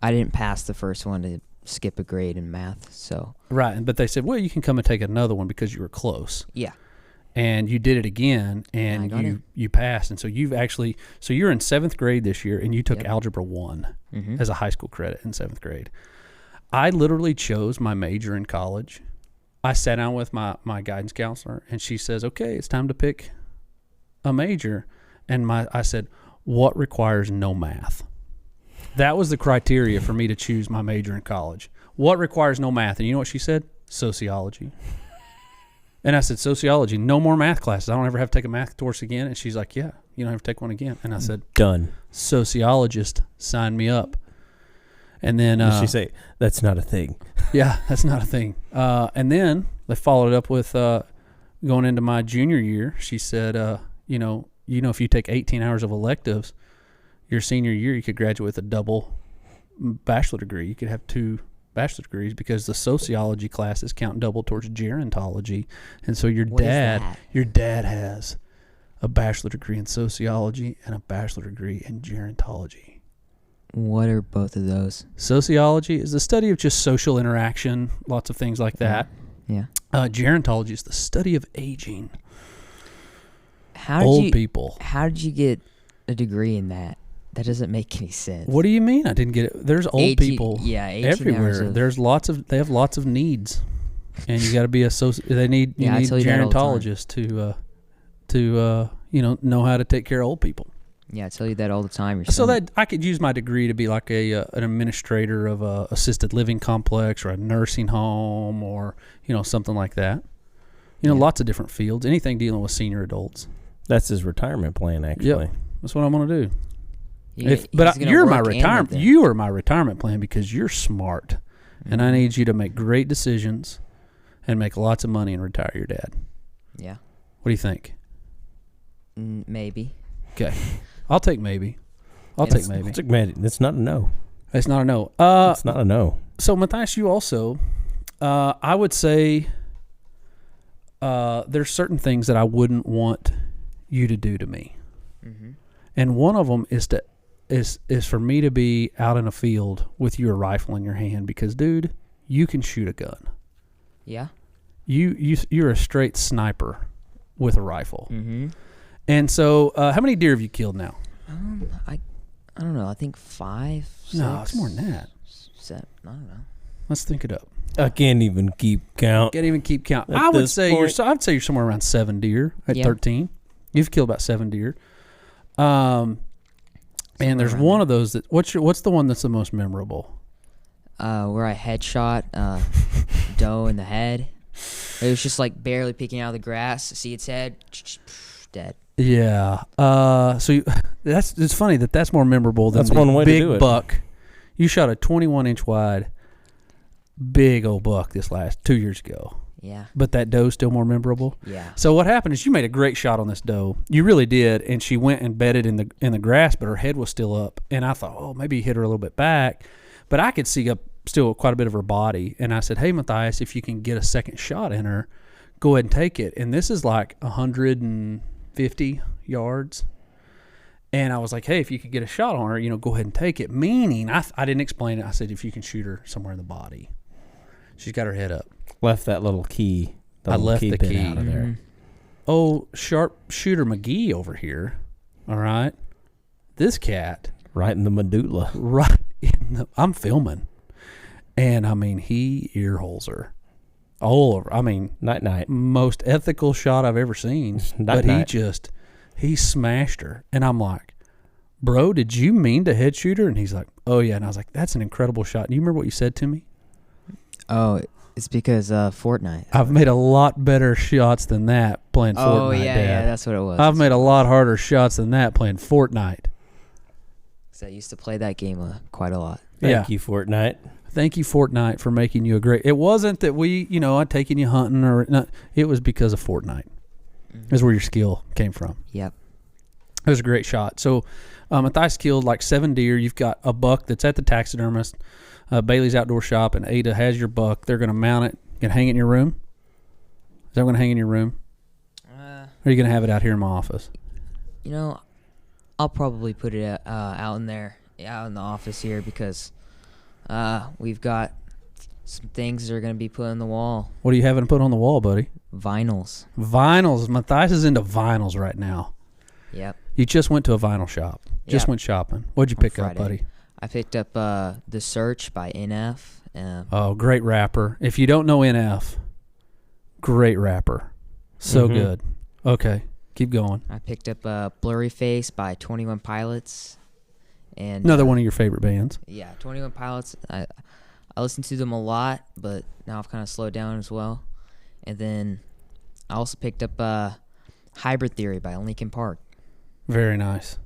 I didn't pass the first one to skip a grade in math. So Right, but they said, well, you can come and take another one because you were close. yeah, And you did it again, I and got it. you passed. And so you're in 7th grade this year, and you took Yep. Algebra 1 Mhm. as a high school credit in 7th grade. I literally chose my major in college. I sat down with my guidance counselor, and she says, okay, it's time to pick a major. And I said, what requires no math? That was the criteria for me to choose my major in college. What requires no math? And you know what she said? Sociology. And I said, sociology, no more math classes. I don't ever have to take a math course again. And she's like, yeah, you don't have to take one again. And I said, Done. sociologist, sign me up. And then Did she say, that's not a thing? yeah, that's not a thing. And then they followed up with going into my junior year. She said, you know, if you take 18 hours of electives, your senior year, you could graduate with a double bachelor degree. You could have 2 bachelor degrees because the sociology classes count double towards gerontology. And so your What is dad that? has a bachelor degree in sociology and a bachelor degree in gerontology. What are both of those? Sociology is the study of just social interaction, lots of things like that. Yeah. Gerontology is the study of aging, How old did you people. How did you get a degree in that? That doesn't make any sense. What do you mean? I didn't get it. There's old 18 people yeah, 18 hours everywhere. of- They have lots of needs, and you got to be Yeah, I need tell you that all the time. gerontologists to know how to take care of old people. Yeah, I tell you that all the time. So that I could use my degree to be like an administrator of a assisted living complex or a nursing home or something like that. Yeah. Lots of different fields. Anything dealing with senior adults. That's his retirement plan, actually. Yep. That's what I'm going to do. He's But gonna you're my work and retirement. live there. You are my retirement plan because you're smart, and I need you to make great decisions and make lots of money and retire your dad. Yeah. What do you think? Maybe. Okay, I'll take maybe. I'll take maybe. It's not a no. It's not a no. It's not a no. So Matthias, you also, I would say, there's certain things that I wouldn't want you to do to me, and one of them is for me to be out in a field with your rifle in your hand because, dude, you can shoot a gun. Yeah. You're a straight sniper with a rifle. Mm-hmm. And so, how many deer have you killed now? I don't know. I think 5. 6, No, it's more than that. 7. I don't know. Let's think it up. I can't even keep count. Can't even keep count. At I would this say point. I'd say you're somewhere around 7 deer at Yeah. 13. You've killed about 7 deer. And there's around one of those that what's the one that's the most memorable? where I headshot doe in the head. It was just like barely peeking out of the grass. See its head, dead. Yeah. It's funny that's more memorable than That's the one way to big do it. buck. You shot a 21-inch wide, big old buck this last 2 years ago. Yeah. But that doe's still more memorable. Yeah. So what happened is you made a great shot on this doe. You really did, and she went and bedded in the grass, but her head was still up. And I thought, oh, maybe you hit her a little bit back, but I could see up still quite a bit of her body. And I said, hey, Matthias, if you can get a second shot in her, go ahead and take it. And this is like 150 yards. And I was like, hey, if you could get a shot on her, go ahead and take it. Meaning, I didn't explain it. I said, if you can shoot her somewhere in the body. She's got her head up. Left that little key. I left the pin key out of there. Oh, sharpshooter McGee over here. All right. This cat. Right in the medulla. Right in the. I'm filming. And, he ear holes her. All over. Night. Most ethical shot I've ever seen. But he smashed her. And I'm like, bro, did you mean to head shoot her? And he's like, oh, yeah. And I was like, that's an incredible shot. Do you remember what you said to me? Oh, it's because Fortnite. I've made a lot better shots than that playing Fortnite, Oh, yeah, Dad. yeah, that's what it was. I've made a lot harder shots than that playing Fortnite. So I used to play that game quite a lot. Thank you, Fortnite. Thank you, Fortnite, for making you a great... It wasn't that I'd taken you hunting or... No, it was because of Fortnite. That's where your skill came from. Yep. It was a great shot. So, Matthias killed like 7 deer. You've got a buck that's at the taxidermist, Bailey's Outdoor Shop, and Ada has your buck. They're going to mount it. You going to hang it in your room? Is that going to hang in your room? Or are you going to have it out here in my office? I'll probably put it out in the office here because we've got some things that are going to be put on the wall. What are you having to put on the wall, buddy? Vinyls. Vinyls. Matthias is into vinyls right now. Yep. You just went to a vinyl shop. Just Yep. went shopping. What'd you On pick up, Friday. buddy? I picked up The Search by NF. Oh, great rapper. If you don't know NF, great rapper. So good. Okay, keep going. I picked up Blurry Face by 21 Pilots. And Another one of your favorite bands. Yeah, 21 Pilots. I listen to them a lot, but now I've kind of slowed down as well. And then I also picked up Hybrid Theory by Linkin Park. Very nice.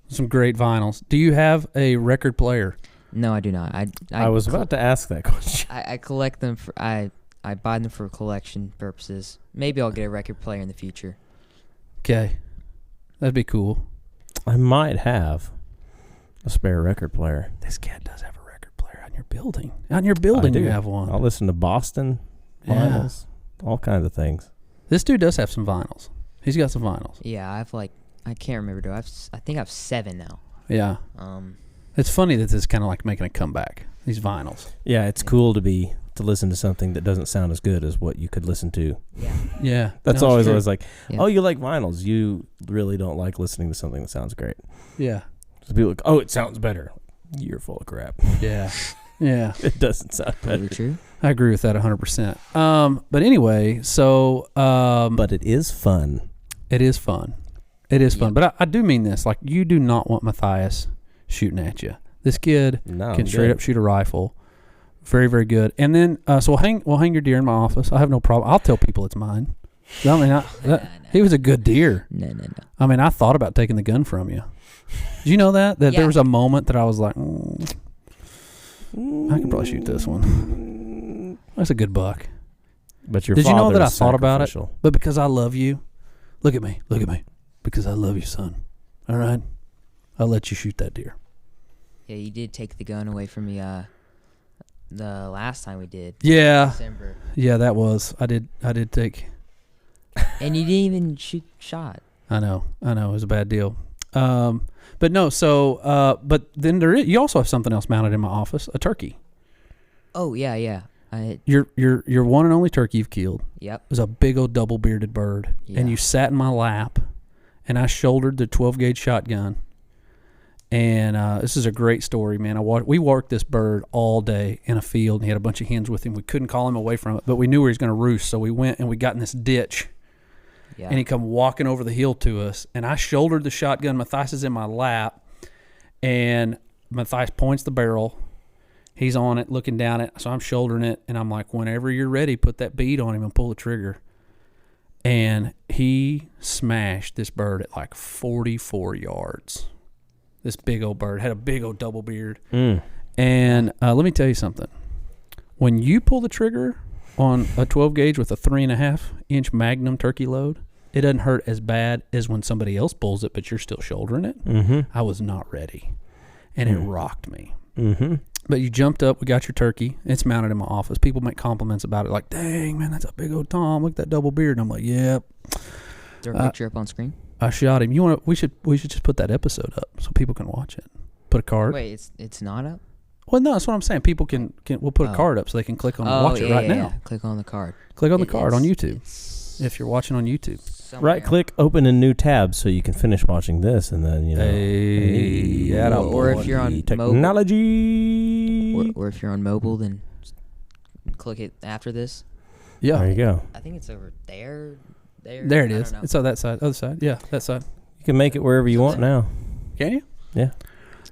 Some great vinyls. Do you have a record player? No, I do not. I was about to ask that question. I collect them for I buy them for collection purposes. Maybe I'll get a record player in the future. Okay, that'd be cool. I might have a spare record player. This cat does have a record player on your building. On your building, you have one. I'll listen to Boston vinyls, all kinds of things. This dude does have some vinyls. He's got some vinyls. Yeah, I can't remember. I think I have 7 now. Yeah. It's funny that this is kind of like making a comeback. These vinyls. Yeah, it's cool to listen to something that doesn't sound as good as what you could listen to. Yeah. Yeah. That's No, always it's true. like, oh, you like vinyls. You really don't like listening to something that sounds great. Yeah. So people are like, oh, it sounds better. You're full of crap. Yeah. Yeah. It doesn't sound better. Totally true. I agree with that 100%. But anyway, so but it is fun. it is fun. It is fun. But I do mean this. Like, you do not want Matthias shooting at you. This kid can straight up shoot a rifle. Very, very good. And then, so we'll hang your deer in my office. I have no problem. I'll tell people it's mine. He was a good deer. No. I thought about taking the gun from you. Did you know that? That there was a moment that I was like, I can probably shoot this one. That's a good buck. But your Did you know that I father's thought about it? sacrificial. But because I love you, look at me. Because I love you, son. All right? I'll let you shoot that deer. Yeah, you did take the gun away from me the last time we did. Yeah. December. Yeah, that was. I did take. And you didn't even shoot shot. I know. It was a bad deal. But no, so, but then you also have something else mounted in my office, a turkey. Oh, yeah. Your one and only turkey you've killed. Yep. It was a big old double-bearded bird. Yeah. And you sat in my lap, and I shouldered the 12-gauge shotgun. And this is a great story, man. We worked this bird all day in a field, and he had a bunch of hens with him. We couldn't call him away from it, but we knew where he was going to roost, so we went and we got in this ditch. Yeah. And he come walking over the hill to us, and I shouldered the shotgun. Matthias is in my lap, and Matthias points the barrel, He's on it, looking down it. So I'm shouldering it, and I'm like, whenever you're ready, put that bead on him and pull the trigger. And he smashed this bird at like 44 yards. This big old bird had a big old double beard. And let me tell you something. When you pull the trigger on a 12 gauge with a 3.5-inch Magnum turkey load, it doesn't hurt as bad as when somebody else pulls it, but you're still shouldering it. I was not ready, and it rocked me. But you jumped up. We got your turkey. It's mounted in my office. People make compliments about it, like, "Dang, man, that's a big old Tom. Look at that double beard." And I'm like, "Yep." Is there a picture up on screen? I shot him. You want? We should just put that episode up so people can watch it. Put a card. Wait, it's not up? Well, no, that's what I'm saying. People can we'll put a card up so they can click on and watch it right now. Yeah. Click on the card. Click on the card on YouTube if you're watching on YouTube. Right click, open a new tab so you can finish watching this, and then or if you're on technology, or if you're on mobile, then click it after this. Yeah, there you go. I think it's over there. There it is. It's on that side. Other side. Yeah, that side. You can make it wherever you want now. Can you? Yeah.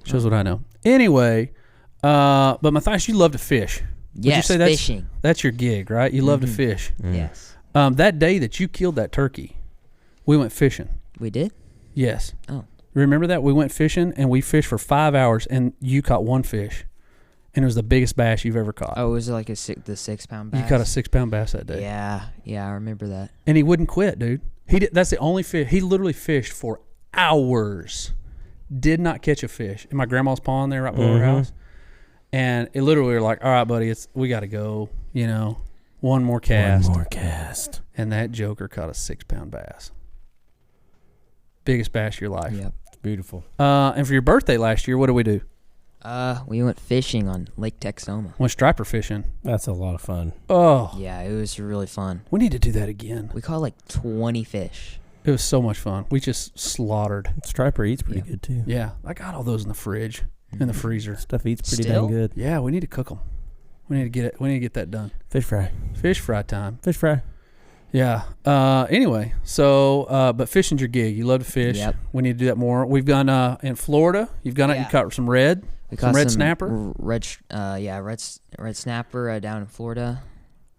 Shows what I know. Anyway, but Matthias, you love to fish. Yes, would you say fishing. That's your gig, right? You love to fish. Yes. That day that you killed that turkey, we went fishing. We did? Yes. Oh. Remember that? We went fishing, and we fished for 5 hours, and you caught one fish. And it was the biggest bass you've ever caught. Oh, it was like the 6-pound bass? You caught a 6-pound bass that day. Yeah, I remember that. And he wouldn't quit, dude. That's the only fish. He literally fished for hours. Did not catch a fish. In my grandma's pond there right below her house. And it literally, we were like, all right, buddy, we got to go, one more cast. One more cast. And that joker caught a 6-pound bass. Biggest bass of your life. Yep. Beautiful. And for your birthday last year, what did we do? We went fishing on Lake Texoma. Went striper fishing. That's a lot of fun. Oh. Yeah, it was really fun. We need to do that again. We caught like 20 fish. It was so much fun. We just slaughtered. Striper eats pretty good, too. Yeah. I got all those in the fridge, in the freezer. Stuff eats pretty Still? dang good. Yeah, we need to cook them. We need to get it. We need to get that done. Fish fry. Fish fry time. Fish fry. Yeah. Anyway, so but fishing's your gig. You love to fish. Yep. We need to do that more. We've gone in Florida. You've gone out. You caught some red. We some caught red some snapper. Red snapper down in Florida.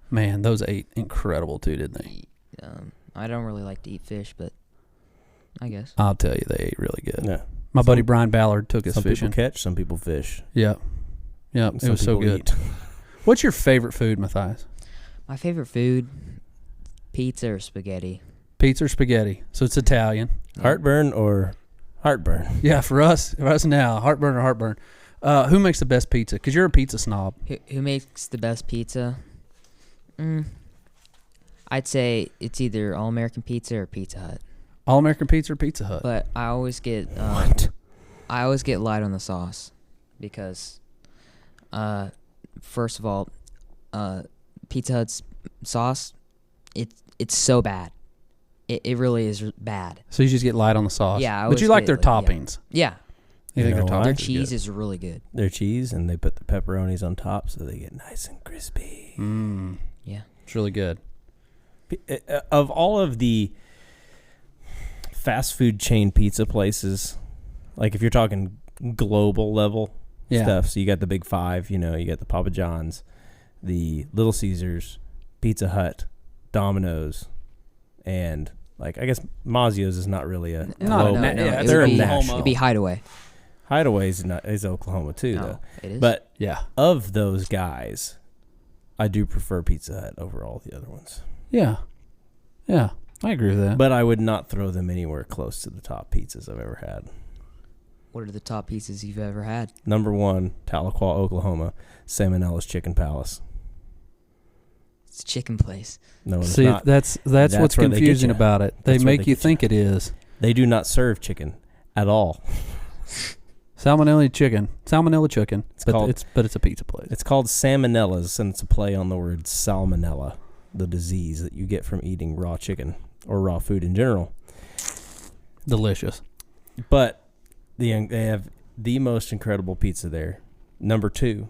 Man, those ate incredible too, didn't they? I don't really like to eat fish, but I guess. I'll tell you, they ate really good. Yeah. My buddy Brian Ballard took us fishing. Some people catch, some people fish. Yeah. Yeah, it was so good. Eat. What's your favorite food, Matthias? My favorite food, pizza or spaghetti. Pizza or spaghetti. So it's Italian. Heartburn or heartburn? Yeah, for us now, heartburn or heartburn. Who makes the best pizza? Because you're a pizza snob. Who makes the best pizza? I'd say it's either All American Pizza or Pizza Hut. All American Pizza or Pizza Hut? But I always get What? I always get light on the sauce because, first of all, Pizza Hut's sauce, it's so bad. It really is bad. So you just get light on the sauce. Yeah, but you like their toppings. Yeah. You think know their why? Their toppings cheese good. is really good. Their cheese, and they put the pepperonis on top so they get nice and crispy. Yeah. It's really good. Of all of the fast food chain pizza places, like if you're talking global level stuff, so you got the Big Five, you got the Papa John's, the Little Caesars, Pizza Hut, Domino's, and like I guess Mazzio's is not really a global. Yeah, they're a national. It'd be Hideaway. Hideaway is Oklahoma too, though. It is. But Yeah. of those guys, I do prefer Pizza Hut over all the other ones. Yeah. Yeah. I agree with that. But I would not throw them anywhere close to the top pizzas I've ever had. What are the top pizzas you've ever had? Number 1, Tahlequah, Oklahoma, Salmonella's Chicken Palace. It's a chicken place. No, it's See, not. that's what's where they get confusing ya. about it. They That's where make they you get think it is. They do not serve chicken at all. Salmonella chicken. But it's a pizza place. It's called Salmonella's, and it's a play on the word salmonella, the disease that you get from eating raw chicken or raw food in general. Delicious. But they have the most incredible pizza there. Number 2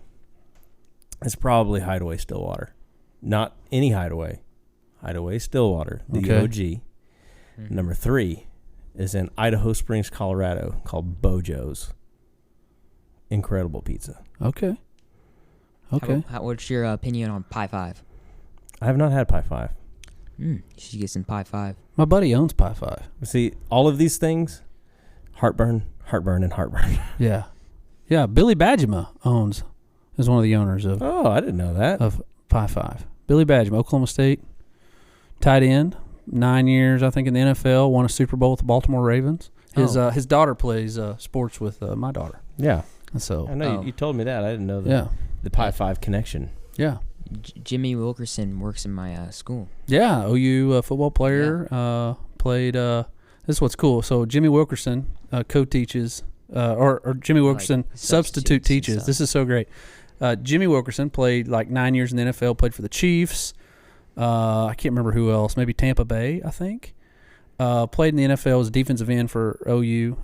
is probably Hideaway Stillwater. Not any Hideaway. Hideaway Stillwater, the Okay. OG. Number 3 is in Idaho Springs, Colorado, called Bojo's. Incredible pizza. Okay. Okay. What's your opinion on Pie 5? I have not had Pie 5. You should get some Pie 5. My buddy owns Pie 5. See, all of these things, heartburn, and heartburn. Yeah. Yeah, Billy Badgema is one of the owners of Oh, I didn't know that. Pie 5. Billy Badgema, Oklahoma State, tight end, 9 years, I think, in the NFL, won a Super Bowl with the Baltimore Ravens. His daughter plays sports with my daughter. Yeah. And so I know you told me that. I didn't know that. Yeah. The Pie 5 connection. Yeah. Jimmy Wilkerson works in my school. Yeah, OU football player, played this is what's cool. So Jimmy Wilkerson co-teaches or Jimmy Wilkerson substitute teaches. This is so great. Jimmy Wilkerson played like 9 years in the NFL, played for the Chiefs. I can't remember who else. Maybe Tampa Bay, I think. Played in the NFL as a defensive end for OU.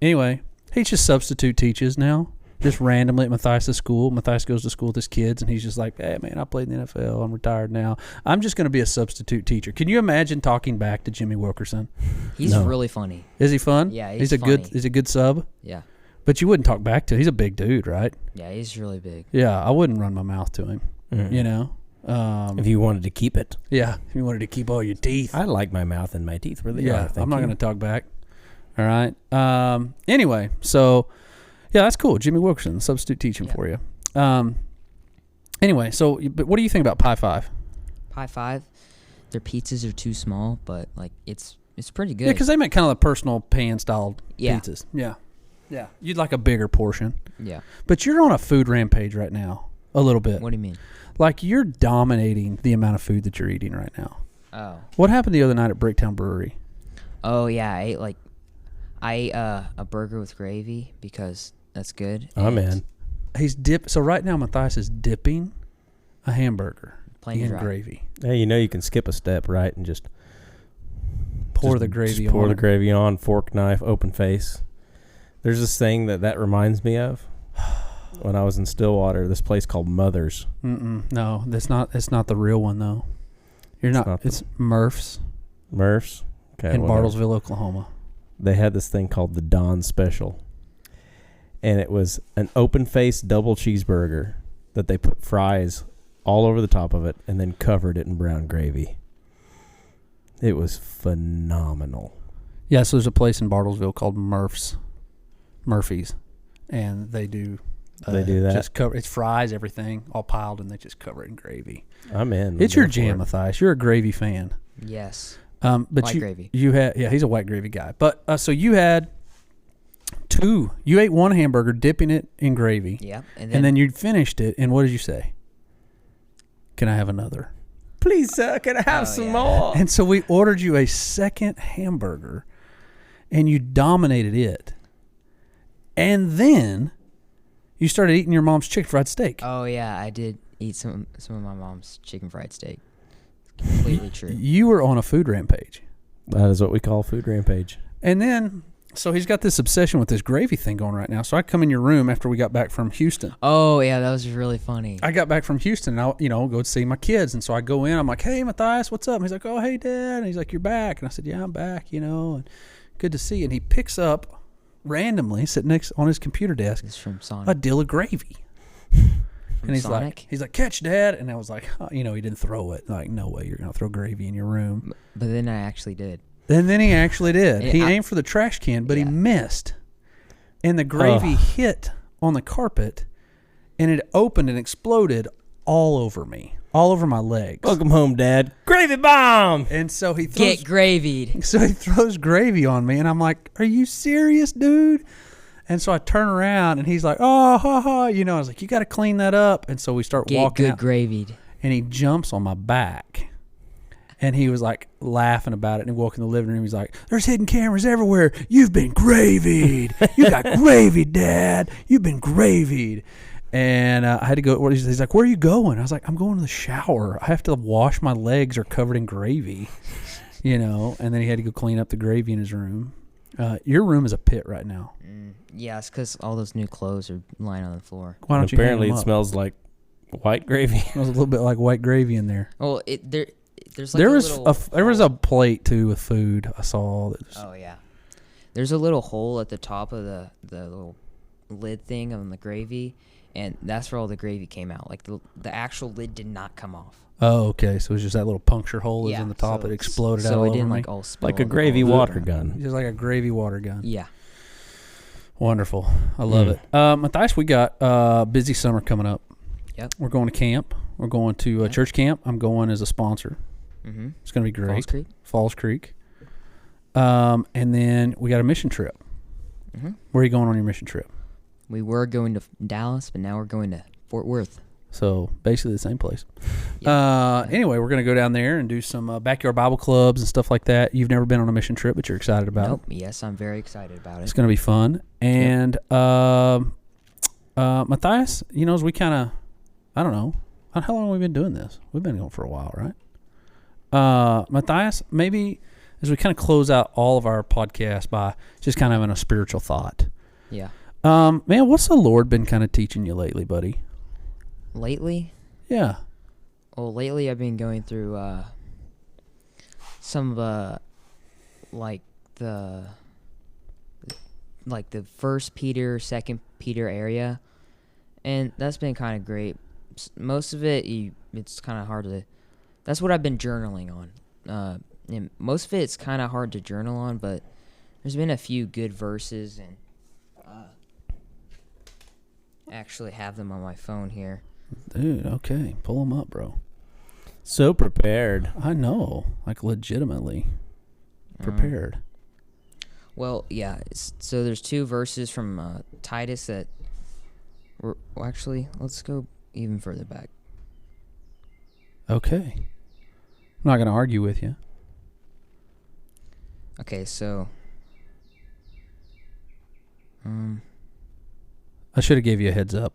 Anyway, he just substitute teaches now, just randomly at Matthias' school. Matthias goes to school with his kids, and he's just like, hey, man, I played in the NFL. I'm retired now. I'm just going to be a substitute teacher. Can you imagine talking back to Jimmy Wilkerson? He's really funny. Is he fun? Yeah, he's a good sub? Yeah. But you wouldn't talk back to him. He's a big dude, right? Yeah, he's really big. Yeah, I wouldn't run my mouth to him, you know? If you wanted to keep it. Yeah, if you wanted to keep all your teeth. I like my mouth and my teeth where they yeah, are. I'm not going to talk back. All right. Anyway, so, yeah, that's cool. Jimmy Wilkerson, substitute teaching for you. Anyway, so, but what do you think about Pie 5? Pie 5, their pizzas are too small, but, like, it's pretty good. Yeah, because they make kind of the personal pan-styled pizzas. Yeah. Yeah. You'd like a bigger portion. Yeah. But you're on a food rampage right now, a little bit. What do you mean? Like, you're dominating the amount of food that you're eating right now. Oh. What happened the other night at Bricktown Brewery? Oh, yeah. I ate a burger with gravy because that's good. Oh, man. So right now, Matthias is dipping a hamburger in gravy. Yeah, you can skip a step, right, and just pour the gravy on. Pour the gravy on, fork, knife, open face. There's this thing that reminds me of when I was in Stillwater, this place called Mother's. No, that's not. It's not the real one, though. It's Murph's. Murph's? Okay. In Bartlesville, Oklahoma. They had this thing called the Dawn Special. And it was an open-faced double cheeseburger that they put fries all over the top of it and then covered it in brown gravy. It was phenomenal. Yeah, so there's a place in Bartlesville called Murphy's, and they do they do that. Just cover it's fries, everything all piled, and they just cover it in gravy. I'm in. It's your jam, Matthias. You're a gravy fan. Yes. But white gravy. You had he's a white gravy guy. But so you had two. You ate one hamburger, dipping it in gravy. Yeah, and then you finished it. And what did you say? Can I have another? Please, sir, can I have some more? And so we ordered you a second hamburger, and you dominated it. And then you started eating your mom's chicken fried steak. Oh yeah, I did eat some of my mom's chicken fried steak. Completely true. You were on a food rampage. That is what we call food rampage. And then, so he's got this obsession with this gravy thing going right now. So I come in your room after we got back from Houston. Oh yeah, that was really funny. I got back from Houston, and I, go see my kids. And so I go in. I'm like, "Hey, Matthias, what's up?" And he's like, "Oh, hey, Dad." And he's like, "You're back." And I said, "Yeah, I'm back. And good to see you." And he picks up randomly, sitting next on his computer desk, it's from Sonic. a deal of gravy. And he's Sonic? like, "Catch, Dad." And I was like, he didn't throw it. Like, no way you're going to throw gravy in your room. But then I actually did. And then he actually did. Yeah, he aimed for the trash can, but he missed. And the gravy hit on the carpet, and it opened and exploded all over me, all over my legs. Welcome home, Dad. Gravy bomb! And so he throws... Get gravied. So he throws gravy on me, and I'm like, "Are you serious, dude?" And so I turn around, and he's like, "Oh, ha, ha." I was like, "You got to clean that up." And so we start walking out. Get good gravied. And he jumps on my back. And he was like laughing about it. And he walked in the living room. He's like, "There's hidden cameras everywhere. You've been gravied. You got gravied, Dad. You've been gravied." And I had to go. He's like, "Where are you going?" I was like, "I'm going to the shower. I have to wash my legs are covered in gravy." And then he had to go clean up the gravy in his room. Your room is a pit right now. Yeah, it's because all those new clothes are lying on the floor. Why don't you Apparently hang them it up? smells like white gravy. It smells a little bit like white gravy in there. Well, there's like there was a plate too with food I saw. Oh yeah, there's a little hole at the top of the little lid thing on the gravy, and that's where all the gravy came out. Like the actual lid did not come off. Oh, okay. So it was just that little puncture hole that was in the top. So it exploded out so all it over didn't me. like all spill Like a over gravy all over. water gun. Just like a gravy water gun. Yeah. Wonderful. I love it. Matthias, we got busy summer coming up. Yep. We're going to camp. We're going to church camp. I'm going as a sponsor. Mm-hmm. It's going to be great. Falls Creek. Falls Creek. And then we got a mission trip. Mm-hmm. Where are you going on your mission trip? We were going to Dallas, but now we're going to Fort Worth. So basically the same place. Yeah. Anyway, we're going to go down there and do some backyard Bible clubs and stuff like that. You've never been on a mission trip, but you're excited about Nope. it. Yes, I'm very excited about It's it. going to be fun. And Matthias, as we kind of, I don't know, how long have we been doing this? We've been going for a while, right? Matthias, maybe as we kind of close out all of our podcasts by just kind of having a spiritual thought. Yeah. Man, what's the Lord been kind of teaching you lately, buddy? Lately? Yeah. Well, lately I've been going through some of the First Peter, Second Peter area, and that's been kind of great. Most of it, it's kind of hard to. That's what I've been journaling on. And most of it's kind of hard to journal on, but there's been a few good verses, and actually have them on my phone here. Dude, okay. Pull them up, bro. So prepared. I know. Like, legitimately prepared. Well, yeah. So there's two verses from Titus that were... Well, actually, let's go even further back. Okay. I'm not going to argue with you. Okay, so... I should have gave you a heads up.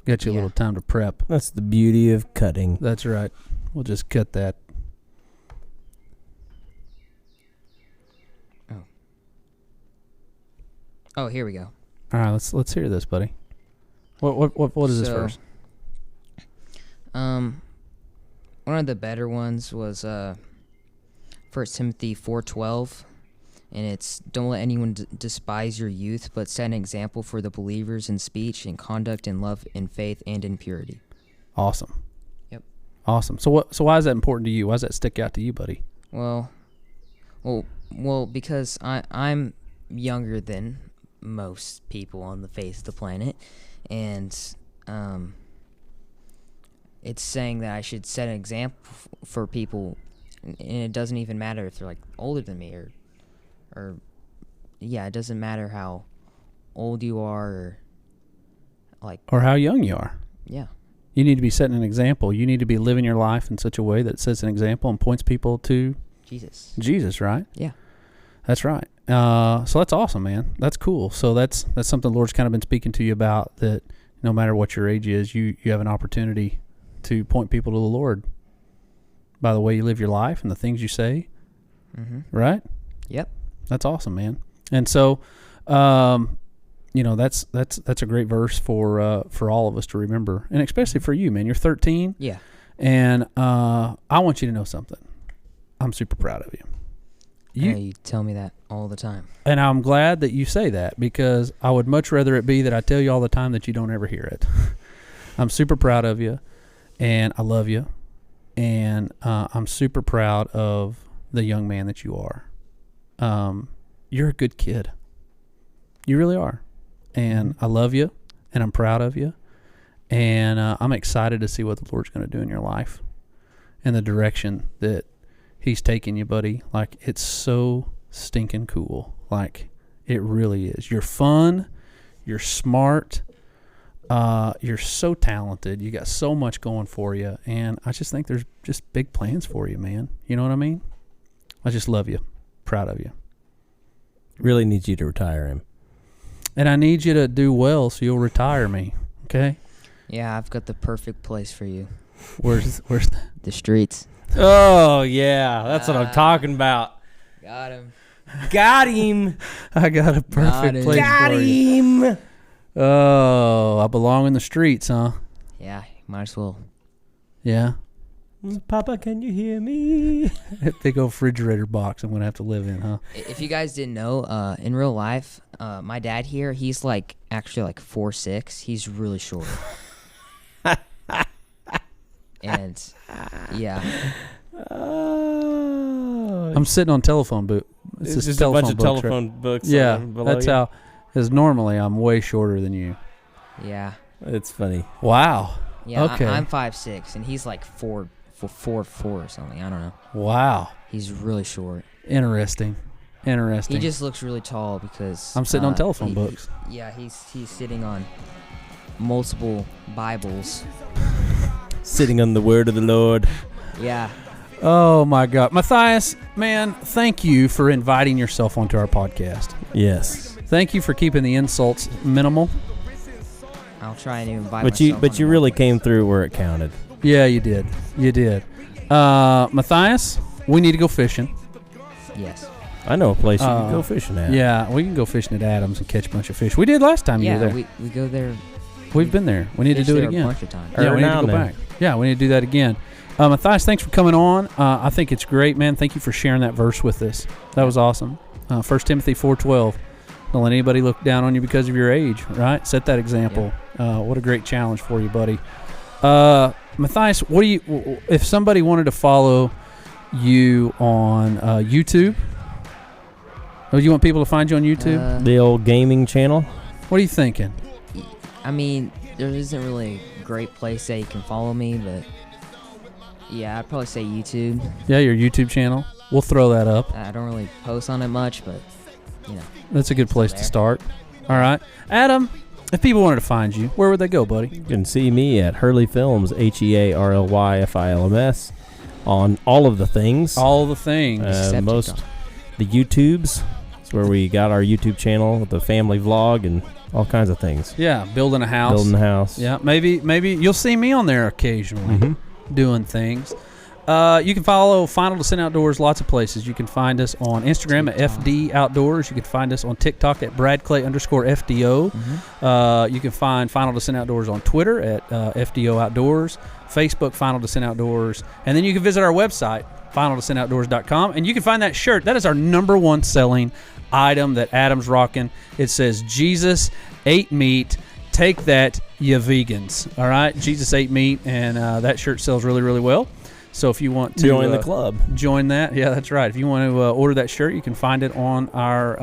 Got you a Yeah. little time to prep. That's the beauty of cutting. That's right. We'll just cut that. Oh, here we go. All right, let's hear this, buddy. What is this verse? One of the better ones was 1 Timothy 4:12, and it's, don't let anyone despise your youth, but set an example for the believers in speech, in conduct, in love, in faith, and in purity. Awesome. Yep. Awesome. So why is that important to you? Why does that stick out to you, buddy? Well, because I'm younger than most people on the face of the planet, and it's saying that I should set an example for people, and it doesn't even matter if they're like older than me or yeah, it doesn't matter how old you are Or how young you are. yeah. You need to be setting an example. You need to be living your life in such a way that sets an example and points people to Jesus, right? Yeah. That's right. So that's awesome, man. That's cool. So that's something the Lord's kind of been speaking to you about, that no matter what your age is, you have an opportunity to point people to the Lord by the way you live your life and the things you say. Mm-hmm. Right? Yep. That's awesome, man. And so, that's a great verse for all of us to remember, and especially for you, man. You're 13. Yeah. And I want you to know something. I'm super proud of you. You tell me that all the time. And I'm glad that you say that, because I would much rather it be that I tell you all the time that you don't ever hear it. I'm super proud of you, and I love you, and I'm super proud of the young man that you are. You're a good kid. You really are. And I love you, and I'm proud of you, and I'm excited to see what the Lord's going to do in your life and the direction that He's taking you, buddy. Like, it's so stinking cool. Like, it really is. You're fun. You're smart. You're so talented. You got so much going for you. And I just think there's just big plans for you, man. You know what I mean? I just love you. Proud of you. Really needs you to retire him. And I need you to do well so you'll retire me. Okay? Yeah, I've got the perfect place for you. Where's The streets. Oh, yeah. That's what I'm talking about. Got him. Got him. I got a perfect him. place Got for you. him. Oh, I belong in the streets, huh? Yeah, might as well. Yeah. Papa, can you hear me? That big old refrigerator box I'm going to have to live in, huh? If you guys didn't know, in real life, my dad here, he's like actually like 4'6". He's really short. And yeah, I'm sitting on telephone book. It's just a bunch of telephone books. Yeah, that's how. Because normally I'm way shorter than you. yeah, It's funny. Wow. yeah. Okay. I'm 5'6", and he's like 4'4" or something. I don't know. Wow. He's really short. Interesting. He just looks really tall because I'm sitting on telephone books. Yeah, he's sitting on multiple Bibles. Sitting on the word of the Lord. Yeah. Oh my God, Matthias, man, thank you for inviting yourself onto our podcast. Yes. Thank you for keeping the insults minimal. I'll try and invite But myself you on really more came through where it counted. Yeah, you did. You did. Matthias, we need to go fishing. Yes. I know a place you can go fishing at. Yeah, we can go fishing at Adams and catch a bunch of fish. We did last time you were Yeah, there. we go there. We've been there. We need to fish do it there again. A bunch of times. Yeah, we need now to go and then. back. Yeah, we need to do that again. Matthias, thanks for coming on. I think it's great, man. Thank you for sharing that verse with us. That was awesome. 1 Timothy 4:12. Don't let anybody look down on you because of your age, right? Set that example. What a great challenge for you, buddy. Matthias, what do you? If somebody wanted to follow you on YouTube, or you want people to find you on YouTube? The old gaming channel. What are you thinking? I mean, there isn't really a great place that you can follow me, but yeah, I'd probably say YouTube. Yeah, your YouTube channel. We'll throw that up. I don't really post on it much, but you know. That's a good place to there. start. All right. Adam, if people wanted to find you, where would they go, buddy? You can see me at Hurley Films, HearlyFilms, on all of the things. All the things. Except Most TikTok. the YouTubes. It's where we got our YouTube channel with the family vlog and all kinds of things. Yeah, building a house. Building a house. Yeah, maybe you'll see me on there occasionally Mm-hmm. doing things. You can follow Final Descent Outdoors lots of places. You can find us on Instagram TikTok. at FD Outdoors. You can find us on TikTok at BradClay_FDO. You can find Final Descent Outdoors on Twitter at FDO Outdoors, Facebook Final Descent Outdoors, and then you can visit our website, FinalDescentOutdoors.com, and you can find that shirt. That is our #1 selling item that Adam's rocking. It says, Jesus ate meat. Take that, you vegans. All right? Jesus ate meat, and that shirt sells really, really well. So if you want to Join the club. Join that. Yeah, that's right. If you want to order that shirt, you can find it on our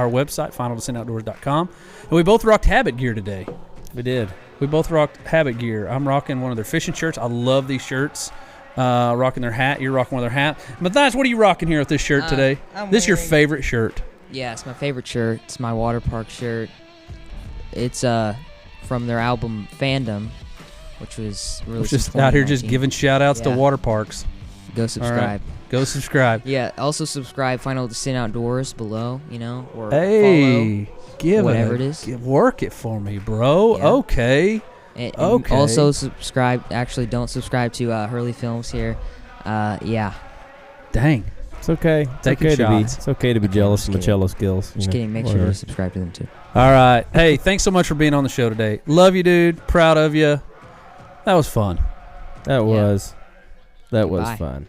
website, FinalDescentOutdoors.com. And we both rocked Habit gear today. We did. We both rocked Habit gear. I'm rocking one of their fishing shirts. I love these shirts. Rocking their hat. You're rocking one of their hat. Matthias, what are you rocking here with this shirt today? This is your favorite shirt. Yeah, it's my favorite shirt. It's my water park shirt. It's from their album Fandom, which was released Just in out here just 2019. giving shout-outs to Yeah. water parks. Go subscribe. All right. Go subscribe. Yeah, also subscribe Final Descent Outdoors below, or Hey, give whatever it, it is. Work it for me, bro. Yeah. Okay. And Okay. also subscribe. Actually, don't subscribe to Hurley Films here. Yeah. Dang. It's okay. Taking shots. It's okay to be jealous of my cello skills. Just kidding. Make sure to subscribe to them too. All right. Hey, thanks so much for being on the show today. Love you, dude. Proud of you. That was fun. That was Goodbye. fun.